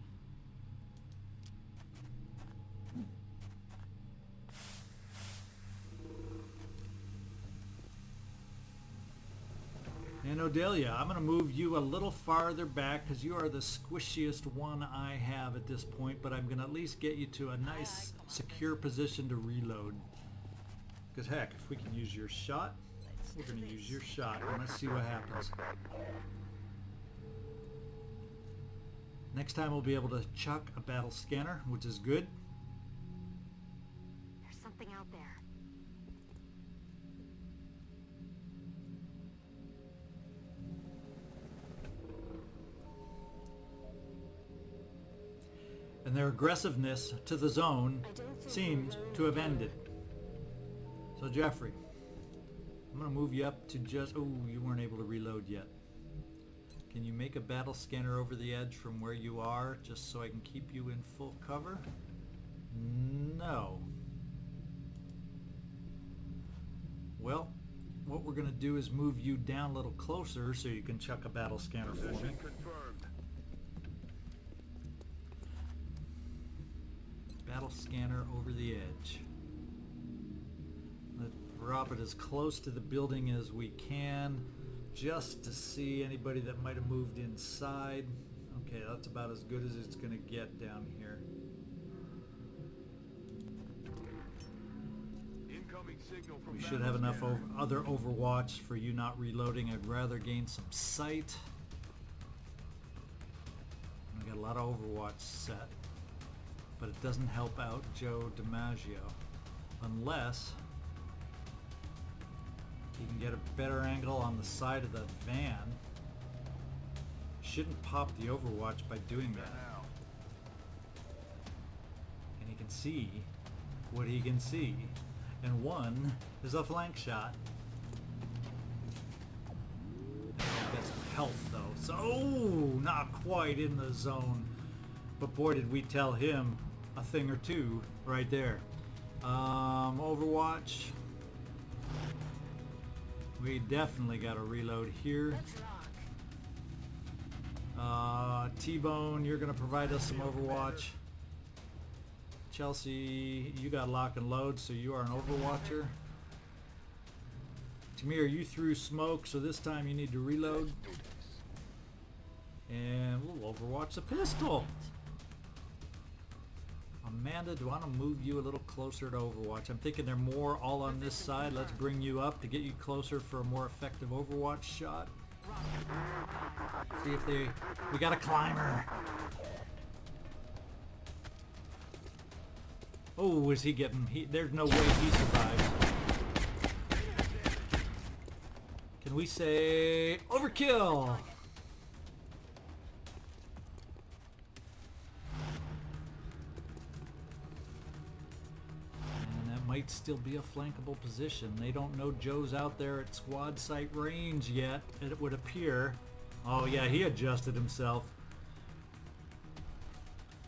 And Odelia, I'm going to move you a little farther back because you are the squishiest one I have at this point, but I'm going to at least get you to a nice, secure position to reload. Because heck, if we can use your shot, we're going to use your shot, and let's see what happens. Next time we'll be able to chuck a battle scanner, which is good. There's something out there. And their aggressiveness to the zone seems to have ended. So Jeffrey, I'm going to move you up to just... Oh, you weren't able to reload yet. Can you make a battle scanner over the edge from where you are just so I can keep you in full cover? No. Well, what we're going to do is move you down a little closer so you can chuck a battle scanner for me. Position confirmed. Battle scanner over the edge. Let's drop it as close to the building as we can just to see anybody that might have moved inside. Okay, that's about as good as it's going to get down here. Incoming signal from We should have enough battle other Overwatch for you not reloading. I'd rather gain some sight. We got a lot of Overwatch set. But it doesn't help out Joe DiMaggio unless you can get a better angle on the side of the van. Shouldn't pop the Overwatch by doing that. now. And he can see what he can see. And one is a flank shot. That's health though. So not quite in the zone. But boy, did we tell him a thing or two right there. Overwatch. We definitely got to reload here. Let's rock. T-Bone, you're going to provide us some Overwatch. Chelsea, you got lock and load, so you are an Overwatcher. Tamir, you threw smoke, so this time you need to reload. And we'll Overwatch the pistol. Amanda, do I want to move you a little closer to Overwatch? I'm thinking they're more all on this side. Let's bring you up to get you closer for a more effective Overwatch shot. See if they... We got a climber. Oh, is he getting... There's no way he survives. Can we say... Overkill! Might still be a flankable position. They don't know Joe's out there at squad site range yet, it would appear. Oh yeah, he adjusted himself.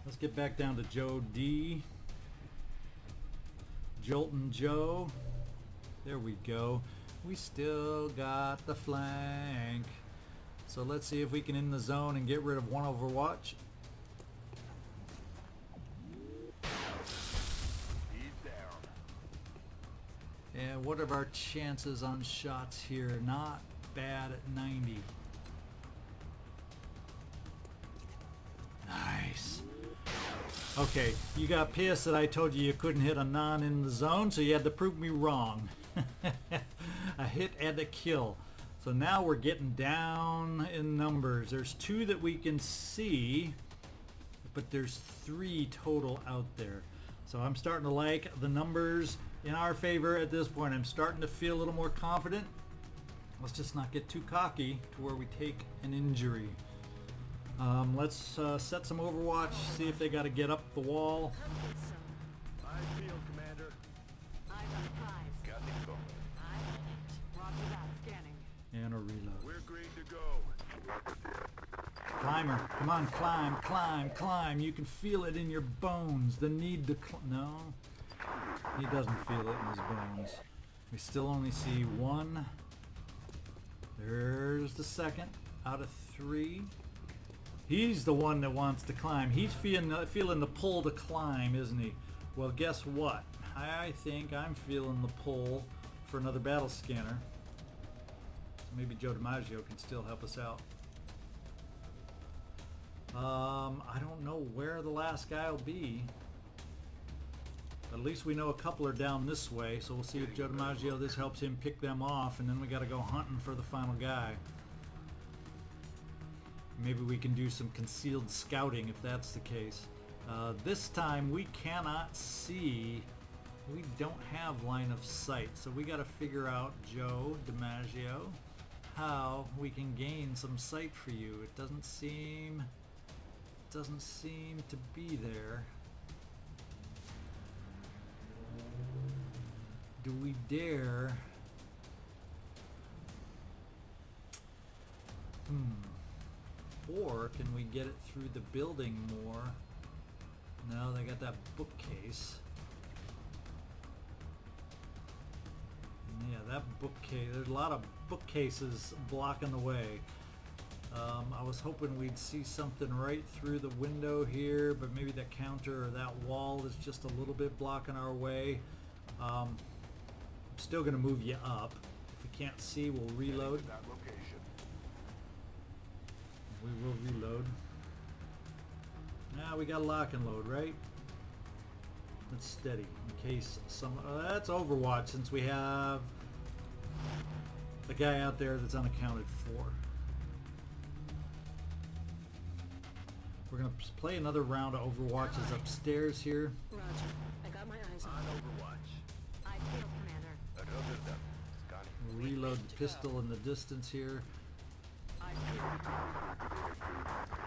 Let's get back down to Joe D. Joltin Joe. There we go. We still got the flank. So let's see if we can in the zone and get rid of one Overwatch. And what are our chances on shots here? Not bad at 90. Nice. Okay, you got pissed that I told you couldn't hit a non in the zone, so you had to prove me wrong. A hit and a kill. So now we're getting down in numbers. There's 2 that we can see, but there's 3 total out there. So I'm starting to like the numbers in our favor at this point. I'm starting to feel a little more confident. Let's just not get too cocky to where we take an injury. Let's set some Overwatch, see if they got to get up the wall. Come get some. I feel, Commander. Eyes on the prize. Got it going. I'm on it. Roger that. Scanning. And a reload. We're green to go. Climber, come on, climb, climb, climb. You can feel it in your bones. The need to no, he doesn't feel it in his bones. We still only see 1. There's the second out of 3. He's the one that wants to climb. He's feeling the pull to climb, isn't he? Well, guess what? I think I'm feeling the pull for another battle scanner. Maybe Joe DiMaggio can still help us out. I don't know where the last guy will be. At least we know a couple are down this way, so we'll see if Joe DiMaggio, this helps him pick them off, and then we got to go hunting for the final guy. Maybe we can do some concealed scouting if that's the case. This time we cannot see. We don't have line of sight, so we got to figure out, Joe DiMaggio, how we can gain some sight for you. It doesn't seem to be there. Do we dare? Or can we get it through the building more? No, they got that bookcase. Yeah, that bookcase. There's a lot of bookcases blocking the way. I was hoping we'd see something right through the window here, but maybe that counter or that wall is just a little bit blocking our way. I'm still going to move you up. If we can't see, we'll reload. That location. We will reload. Now we got a lock and load, right? That's steady in case some. That's Overwatch since we have a guy out there that's unaccounted for. We're gonna play another round of Overwatch. Is upstairs here. Roger. I got my eyes On on it. Overwatch. I feel, Commander. Roger that. Scotty. We'll reload the pistol in the distance here. I feel.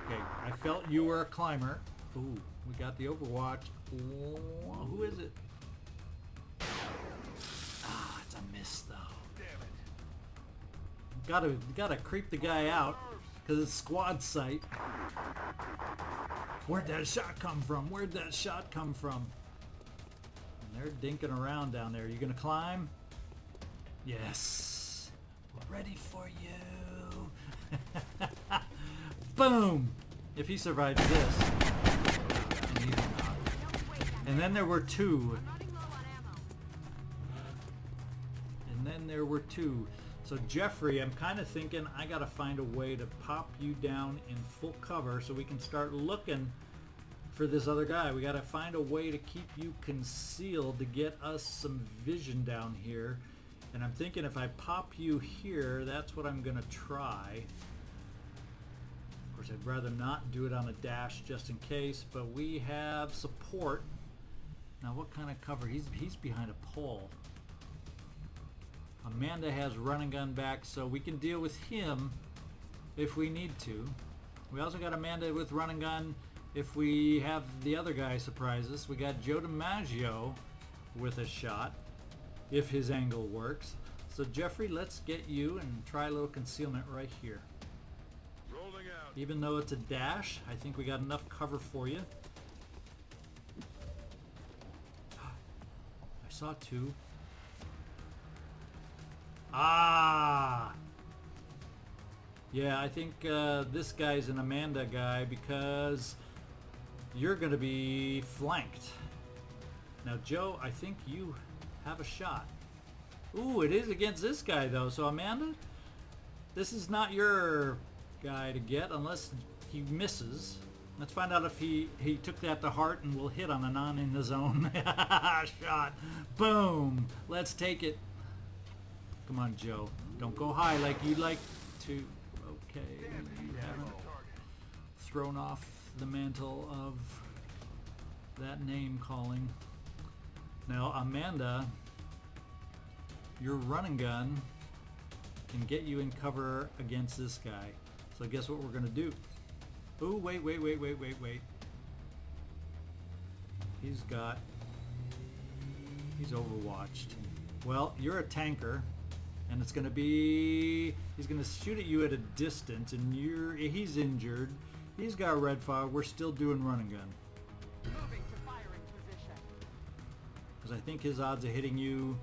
Okay, I felt you were a climber. Ooh, we got the Overwatch. Ooh, who is it? Ah, it's a miss though. Damn it. Gotta creep the guy out because it's squad sight. Where'd that shot come from? Where'd that shot come from? And they're dinking around down there. You gonna climb? Yes. We're ready for you. Boom! If he survives this. And he's not. And then there were 2. I'm running low on ammo. And then there were 2. So Jeffrey, I'm kind of thinking I got to find a way to pop you down in full cover so we can start looking for this other guy. We got to find a way to keep you concealed to get us some vision down here. And I'm thinking if I pop you here, that's what I'm going to try. Of course, I'd rather not do it on a dash just in case, but we have support. Now what kind of cover? He's behind a pole. Amanda has run and gun back, so we can deal with him if we need to. We also got Amanda with run and gun if we have the other guy surprise us. We got Joe DiMaggio with a shot if his angle works. So Jeffrey, let's get you and try a little concealment right here. Rolling out. Even though it's a dash, I think we got enough cover for you. I saw 2. Ah! Yeah, I think this guy's an Amanda guy because you're going to be flanked. Now, Joe, I think you have a shot. Ooh, it is against this guy, though. So, Amanda, this is not your guy to get unless he misses. Let's find out if he took that to heart and will hit on a non-in-the-zone shot. Boom! Let's take it. Come on, Joe. Don't go high like you'd like to. Okay. You haven't thrown off the mantle of that name calling. Now, Amanda, your running gun can get you in cover against this guy. So guess what we're going to do? Oh, wait. He's overwatched. Well, you're a tanker, and it's going to be... He's going to shoot at you at a distance, and he's injured. He's got red fire. We're still doing run and gun. Moving to firing position. Because I think his odds of hitting you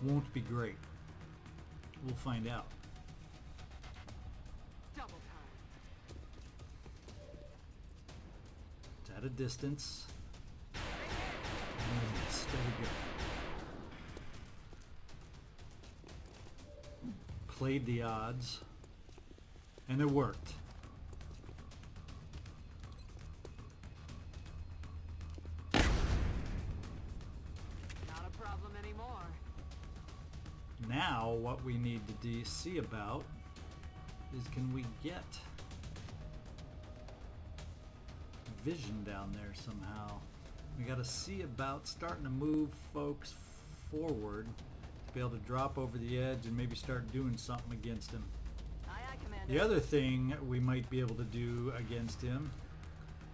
won't be great. We'll find out. Double time. It's at a distance. Yes, there we go. Played the odds, and it worked. Not a problem anymore. Now what we need to see about is, can we get vision down there somehow? We got to see about starting to move folks forward to be able to drop over the edge and maybe start doing something against him. Aye, aye, Commander. The other thing we might be able to do against him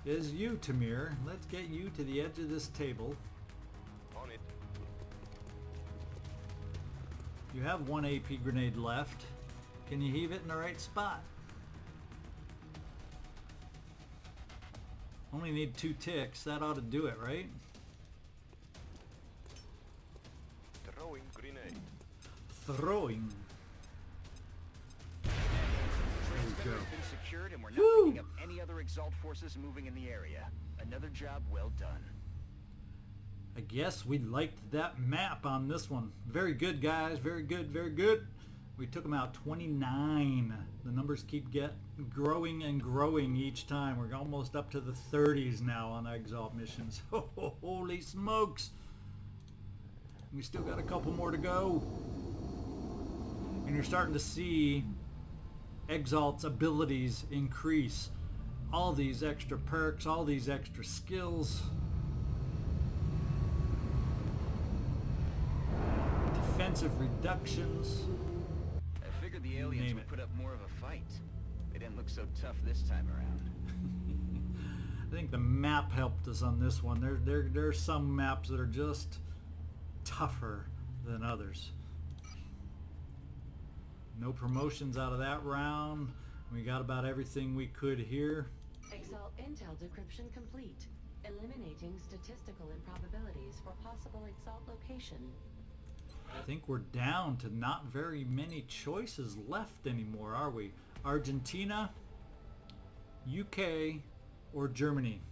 is you, Tamir. Let's get you to the edge of this table. On it. You have one AP grenade left. Can you heave it in the right spot? Only need 2 ticks. That ought to do it, right? Throwing grenade. Throwing. Transmitter go. has been secured and we're not Woo! picking up any other Exalt forces moving in the area. Another job well done. I guess we liked that map on this one. Very good, guys. Very good, very good. We took them out 29. The numbers keep growing and growing each time. We're almost up to the 30s now on Exalt missions. Holy smokes. We still got a couple more to go. And you're starting to see Exalt's abilities increase. All these extra perks, all these extra skills. Defensive reductions. I figured the aliens Name would it. put up more of a fight. They didn't look so tough this time around. I think the map helped us on this one. There are some maps that are just tougher than others. No promotions out of that round. We got about everything we could here. Exalt intel decryption complete. Eliminating statistical improbabilities for possible Exalt location. I think we're down to not very many choices left anymore, are we? Argentina, UK, or Germany.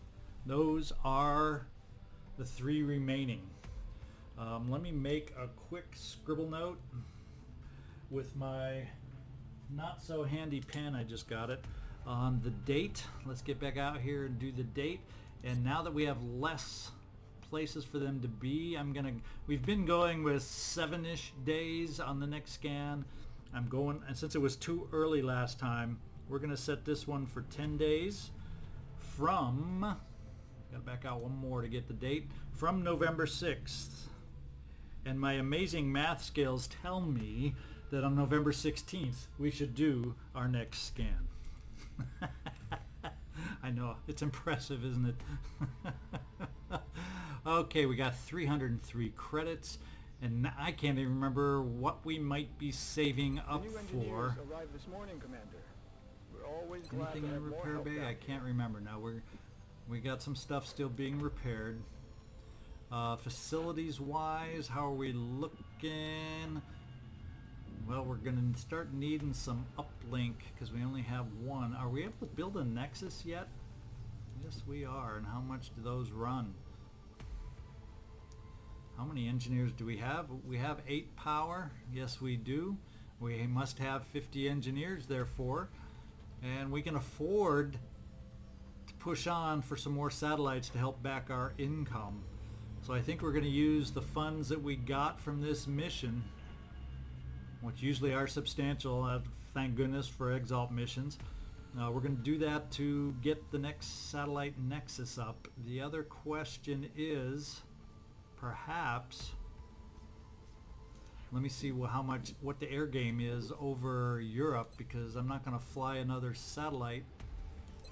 Those are the 3 remaining. Let me make a quick scribble note with my not so handy pen. I just got it on the date. Let's get back out here and do the date. And now that we have less places for them to be, we've been going with 7-ish days on the next scan. I'm going, and since it was too early last time, we're gonna set this one for 10 days from, gotta back out one more to get the date, from November 6th. And my amazing math skills tell me that on November 16th we should do our next scan. I know, it's impressive, isn't it? Okay, we got 303 credits, and I can't even remember what we might be saving up The new for. engineers arrived this morning, Commander. We're always glad Anything to in have the more repair help bay? down I here. can't remember now. We got some stuff still being repaired. Facilities wise, how are we looking? Well, we're gonna start needing some uplink because we only have one. Are we able to build a Nexus yet? Yes, we are. And how much do those run? How many engineers do we have? We have 8 power. Yes, we do. We must have 50 engineers, therefore. And we can afford to push on for some more satellites to help back our income. So I think we're going to use the funds that we got from this mission which usually are substantial, thank goodness for Exalt missions. We're going to do that to get the next satellite nexus up. The other question is, perhaps, let me see what the air game is over Europe, because I'm not going to fly another satellite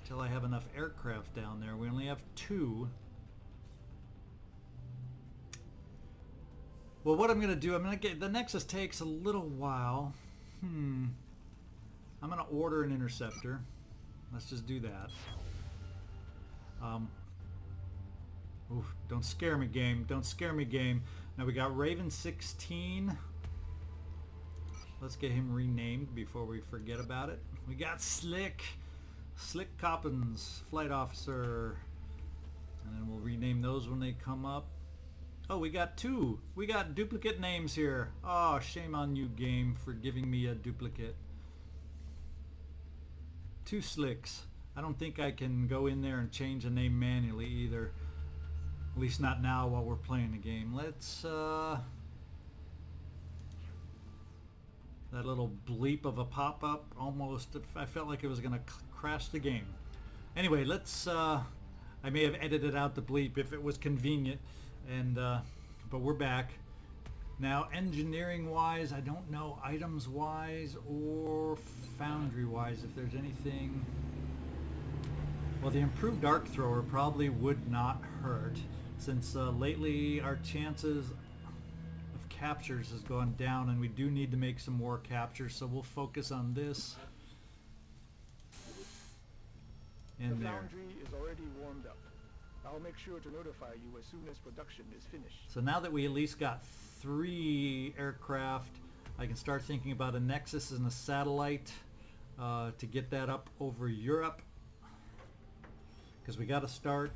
until I have enough aircraft down there. We only have 2. Well, what I'm going to do, I'm going to get, the Nexus takes a little while. I'm going to order an interceptor. Let's just do that. Oof, don't scare me, game. Don't scare me, game. Now we got Raven 16. Let's get him renamed before we forget about it. We got Slick Coppins, flight officer. And then we'll rename those when they come up. Oh, we got 2. We got duplicate names here. Oh, shame on you, game, for giving me a duplicate. 2 Slicks. I don't think I can go in there and change a name manually either. At least not now while we're playing the game. Let's, that little bleep of a pop-up, almost, I felt like it was going to crash the game. Anyway, let's, I may have edited out the bleep if it was convenient. And but we're back now. Engineering wise, I don't know, items wise or foundry wise, if there's anything. Well, the improved arc thrower probably would not hurt, since lately our chances of captures has gone down, and we do need to make some more captures, so we'll focus on this. And The there. foundry is already warmed up. I'll make sure to notify you as soon as production is finished. So now that we at least got 3 aircraft, I can start thinking about a Nexus and a satellite to get that up over Europe. Because we got to start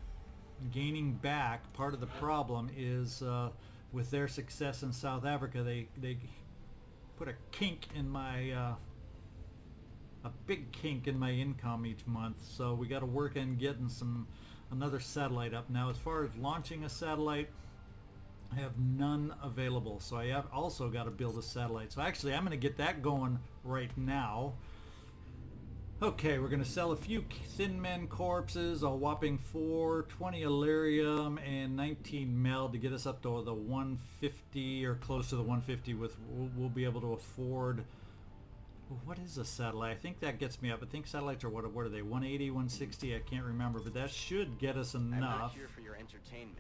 gaining back. Part of the problem is with their success in South Africa, they put a kink in my a big kink in my income each month. So we got to work on getting another satellite up. Now, as far as launching a satellite, I have none available, so I have also got to build a satellite. So actually I'm going to get that going right now. Okay, we're going to sell a few Thin Men corpses, a whopping 4, 20 Illyrium, and 19 Mel to get us up to the 150 or close to the 150. With we'll be able to afford. What is a satellite? I think that gets me up. I think satellites are what are they? 180, 160? I can't remember, but that should get us enough. I'm not here for your entertainment,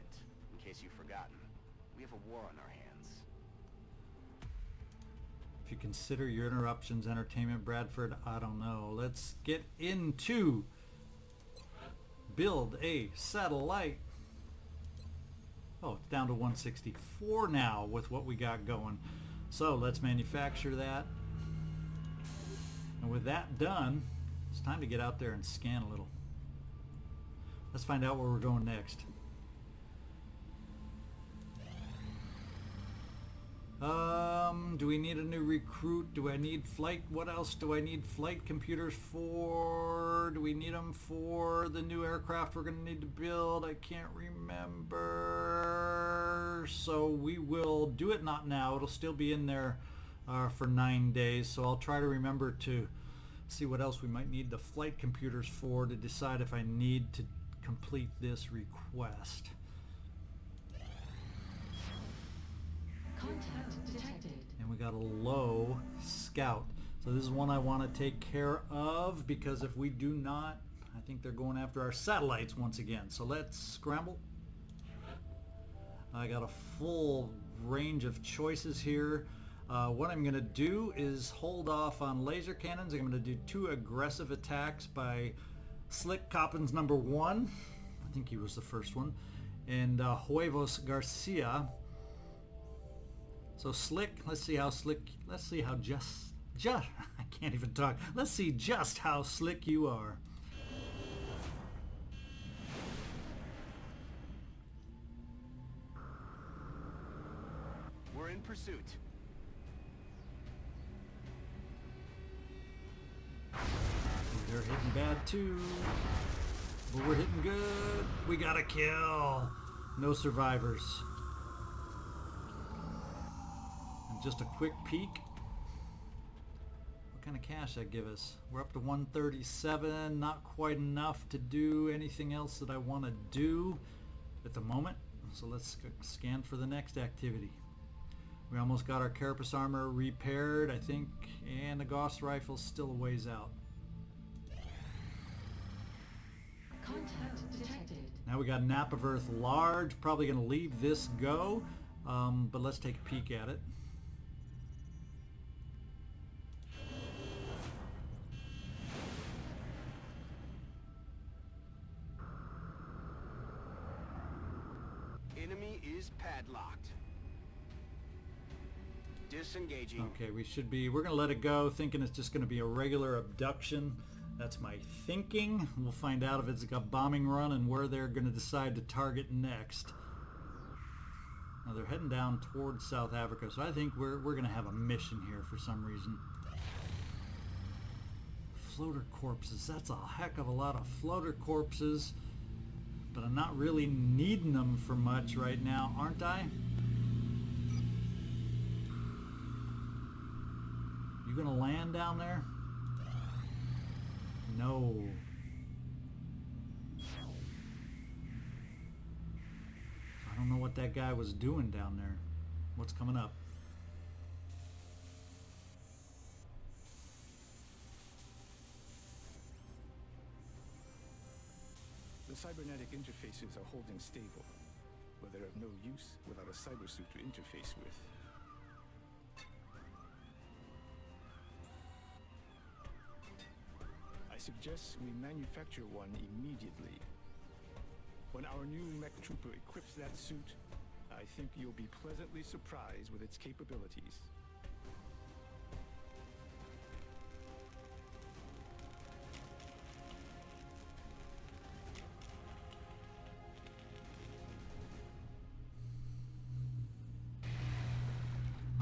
in case you've forgotten. We have a war on our hands. If you consider your interruptions entertainment, Bradford, I don't know. Let's get into build a satellite. Oh, it's down to 164 now with what we got going. So let's manufacture that. And with that done, it's time to get out there and scan a little. Let's find out where we're going next. Do we need a new recruit? Do I need flight? What else do I need flight computers for? Do we need them for the new aircraft we're going to need to build? I can't remember. So we will do it not now. It'll still be in there for 9 days. So I'll try to remember to see what else we might need the flight computers for to decide if I need to complete this request. Contact detected. And we got a low scout. So this is one I want to take care of, because if we do not, I think they're going after our satellites once again. So let's scramble. I got a full range of choices here. What I'm going to do is hold off on laser cannons. I'm going to do 2 aggressive attacks by Slick Coppins #1. I think he was the first one. And Huevos Garcia. So Slick, let's see how just I can't even talk. Let's see just how slick you are. We're in pursuit. They're hitting bad too, but we're hitting good. We got a kill. No survivors. And just a quick peek. kind of cash that give us? We're up to 137, not quite enough to do anything else that I want to do at the moment. So let's scan for the next activity. We almost got our carapace armor repaired, I think, and the Gauss rifle's still a ways out. Contact detected. Now we got Nap of Earth large, probably going to leave this go, but let's take a peek at it. Enemy is padlocked. Disengaging. Okay, we're going to let it go, thinking it's just going to be a regular abduction. That's my thinking. We'll find out if it's a bombing run and where they're going to decide to target next. Now they're heading down towards South Africa, so I think we're going to have a mission here for some reason. Floater corpses. That's a heck of a lot of floater corpses. But I'm not really needing them for much right now, aren't I? You going to land down there? No. I don't know what that guy was doing down there. What's coming up? The cybernetic interfaces are holding stable, but they're of no use without a cybersuit to interface with. I suggest we manufacture one immediately. When our new mech trooper equips that suit, I think you'll be pleasantly surprised with its capabilities.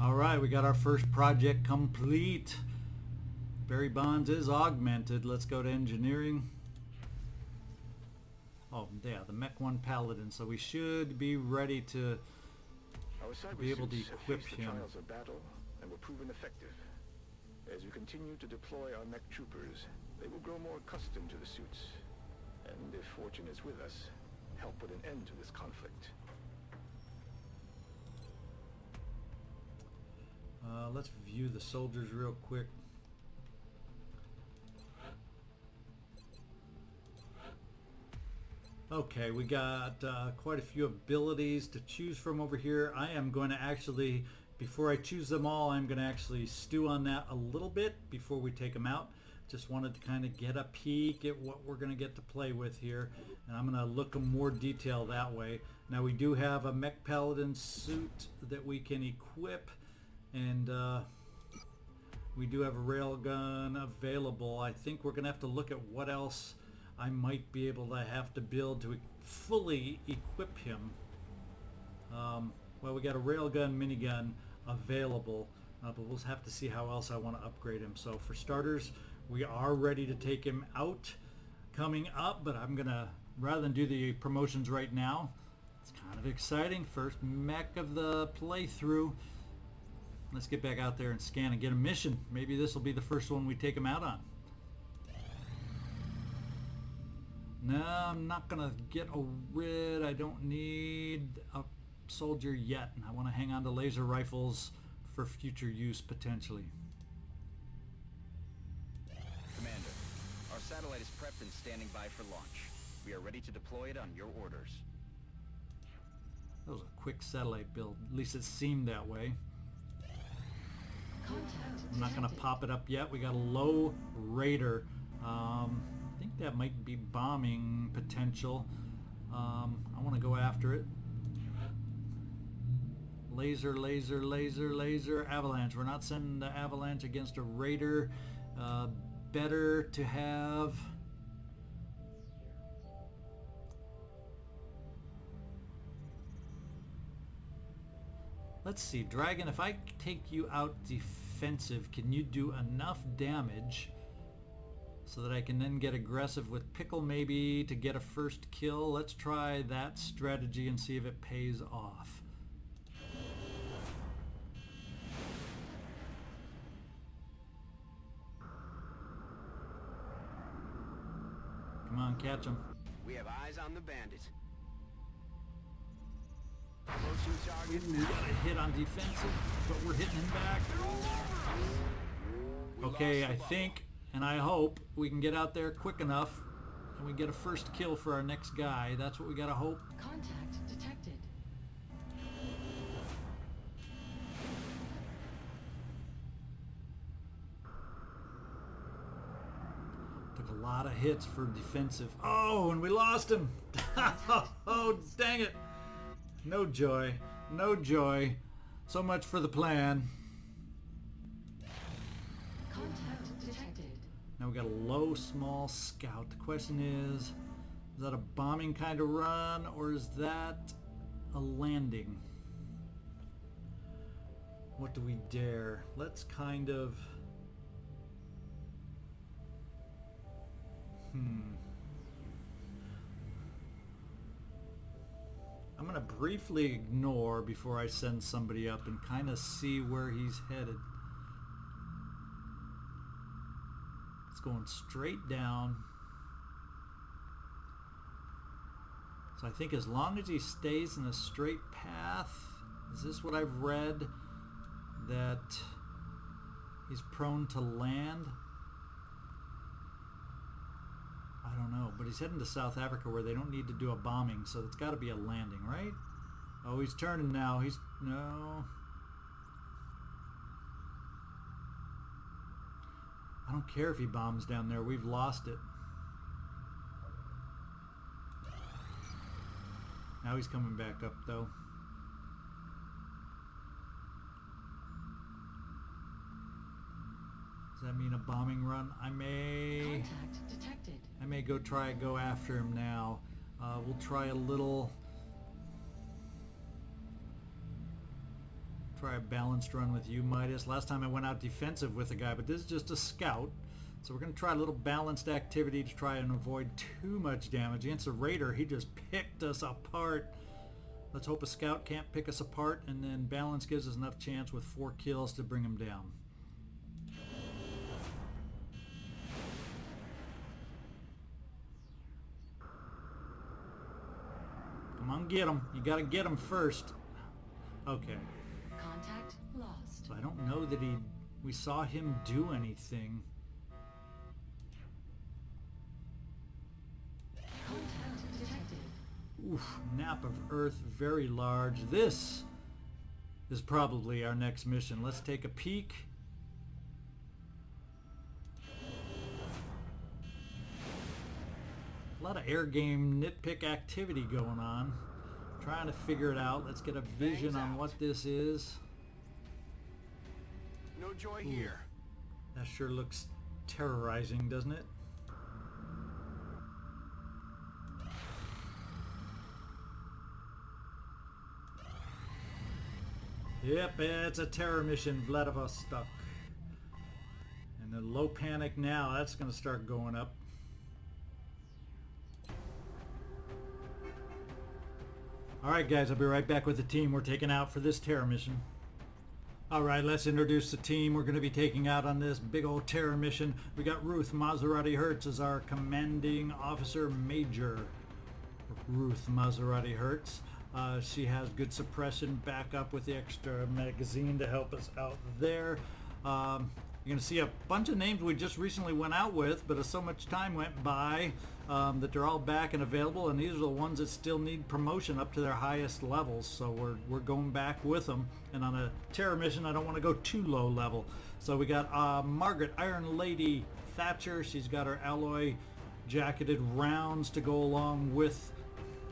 All right, we got our first project complete. Barry Bonds is augmented. Let's go to engineering. Oh, yeah, the Mech 1 Paladin. So we should be ready to be able to equip him. The trials of battle and were proven effective. As we continue to deploy our mech troopers, they will grow more accustomed to the suits, and if fortune is with us, help put an end to this conflict. Let's view the soldiers real quick. Okay, we got quite a few abilities to choose from over here. I am going to actually, before I choose them all, I'm going to actually stew on that a little bit before we take them out. Just wanted to kind of get a peek at what we're going to get to play with here, and I'm going to look in more detail that way. Now we do have a Mech Paladin suit that we can equip, and we do have a railgun available. I think we're going to have to look at what else I might be able to have to build to fully equip him. Well, we got a railgun minigun available, but we'll have to see how else I want to upgrade him. So for starters, we are ready to take him out coming up, but I'm gonna, rather than do the promotions right now, it's kind of exciting. First mech of the playthrough. Let's get back out there and scan and get a mission. Maybe this will be the first one we take him out on. No, I'm not gonna get a rid. I don't need a soldier yet. I want to hang on to laser rifles for future use potentially. Commander, our satellite is prepped and standing by for launch. We are ready to deploy it on your orders. That was a quick satellite build. At least it seemed that way. I'm not going to pop it up yet. We got a low raider. I think that might be bombing potential. I want to go after it. Laser, laser, laser, laser, avalanche. We're not sending the avalanche against a raider. Better to have... Let's see, Dragon, if I take you out defensive, can you do enough damage so that I can then get aggressive with Pickle maybe to get a first kill? Let's try that strategy and see if it pays off. on, catch him. We have eyes on the bandit. Approaching target We now. got a hit on defensive, but we're hitting him back. Okay, I think, and I hope, we can get out there quick enough and we get a first kill for our next guy. That's what we gotta hope. Contact detected. Took a lot of hits for defensive. Oh, and we lost him. Oh, dang it. No joy. No joy. So much for the plan. Contact detected. Now we got a low, small scout. The question is that a bombing kind of run or is that a landing? What do we dare? Let's kind of... I'm going to briefly ignore before I send somebody up and kind of see where he's headed. It's going straight down. So I think as long as he stays in a straight path, is this what I've read? That he's prone to land? I don't know, but he's heading to South Africa where they don't need to do a bombing, so it's got to be a landing, right? Oh, he's turning now. No. I don't care if he bombs down there. We've lost it. Now he's coming back up, though. Does that mean a bombing run? I may go after him now. We'll try a balanced run with you, Midas. Last time I went out defensive with a guy, but this is just a scout. So we're going to try a little balanced activity to try and avoid too much damage. Against a raider, he just picked us apart. Let's hope a scout can't pick us apart, and then balance gives us enough chance with 4 kills to bring him down. Come on, get him. You got to get him first. Okay. Contact lost. So I don't know that we saw him do anything. Contact detected. Oof, nap of Earth, very large. This is probably our next mission. Let's take a peek. A lot of air game nitpick activity going on. Trying to figure it out. Let's get a vision on what this is. No joy here. That sure looks terrorizing, doesn't it? Yep, it's a terror mission, Vladivostok. And the low panic now, that's going to start going up. Alright guys, I'll be right back with the team we're taking out for this terror mission. Alright, let's introduce the team we're going to be taking out on this big old terror mission. We got Ruth Maserati Hertz as our commanding officer major. Ruth Maserati Hertz. She has good suppression, backup with the extra magazine to help us out there. You're going to see a bunch of names we just recently went out with, but so much time went by that they're all back and available, and these are the ones that still need promotion up to their highest levels, so we're going back with them. And on a terror mission, I don't want to go too low level. So we got Margaret, Iron Lady, Thatcher. She's got her alloy jacketed rounds to go along with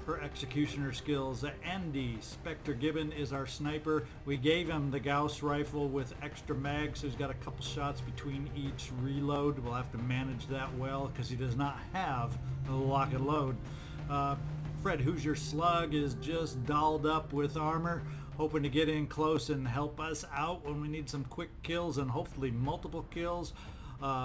her executioner skills. Andy Spectre Gibbon is our sniper. We gave him the Gauss rifle with extra mags, so he's got a couple shots between each reload. We'll have to manage that well because he does not have a lock and load. Fred Hoosier Slug is just dolled up with armor, hoping to get in close and help us out when we need some quick kills and hopefully multiple kills.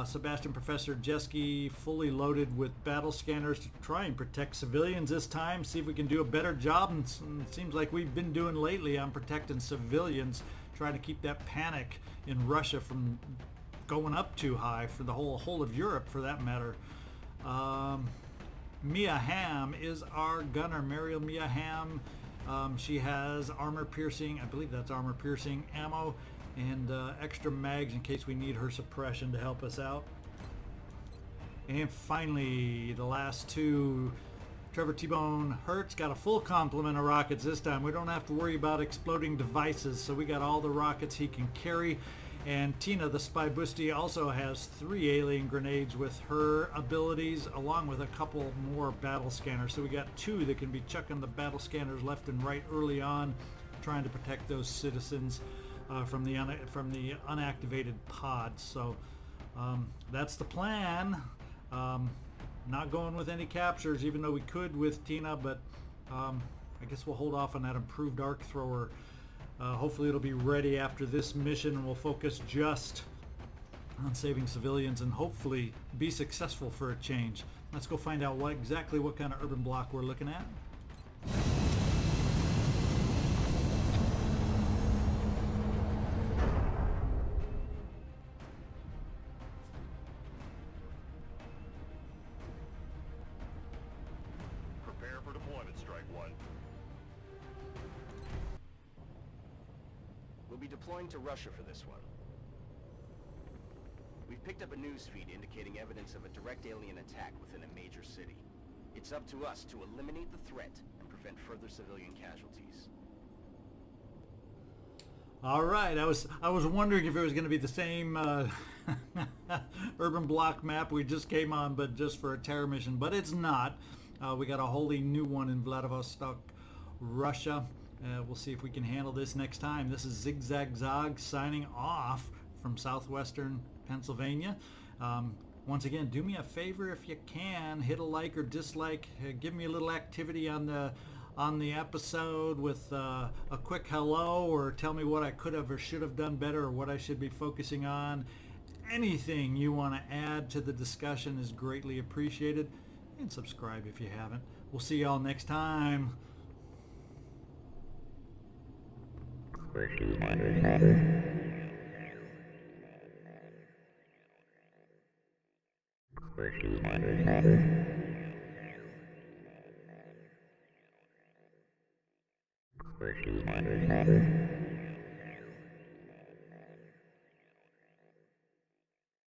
Sebastian Professor Jeski fully loaded with battle scanners to try and protect civilians this time, see if we can do a better job, and it seems like we've been doing lately on protecting civilians, trying to keep that panic in Russia from going up too high for the whole of Europe for that matter. Mia Hamm is our gunner. Mariel Mia Hamm. She has armor piercing, I believe that's armor piercing ammo, and extra mags in case we need her suppression to help us out. And finally, the last two, Trevor T-Bone Hertz got a full complement of rockets this time. We don't have to worry about exploding devices, so we got all the rockets he can carry. And Tina, the spy Busty, also has 3 alien grenades with her abilities, along with a couple more battle scanners. So we got 2 that can be chucking the battle scanners left and right early on, trying to protect those citizens from the unactivated pods. So that's the plan. Not going with any captures, even though we could with Tina, but I guess we'll hold off on that improved arc thrower. Hopefully it'll be ready after this mission, and we'll focus just on saving civilians and hopefully be successful for a change. Let's go find out exactly what kind of urban block we're looking at. Prepare for deployment, Strike One. We'll be deploying to Russia for this one. We've picked up a news feed indicating evidence of a direct alien attack within a major city. It's up to us to eliminate the threat and prevent further civilian casualties. All right, I was wondering if it was going to be the same urban block map we just came on, but just for a terror mission, but it's not. We got a wholly new one in Vladivostok, Russia. We'll see if we can handle this next time. This is ZigZagZog signing off from southwestern Pennsylvania. Once again, do me a favor if you can, hit a like or dislike. Give me a little activity on the episode with a quick hello, or tell me what I could have or should have done better, or what I should be focusing on. Anything you want to add to the discussion is greatly appreciated. And subscribe if you haven't. We'll see y'all next time. Busty.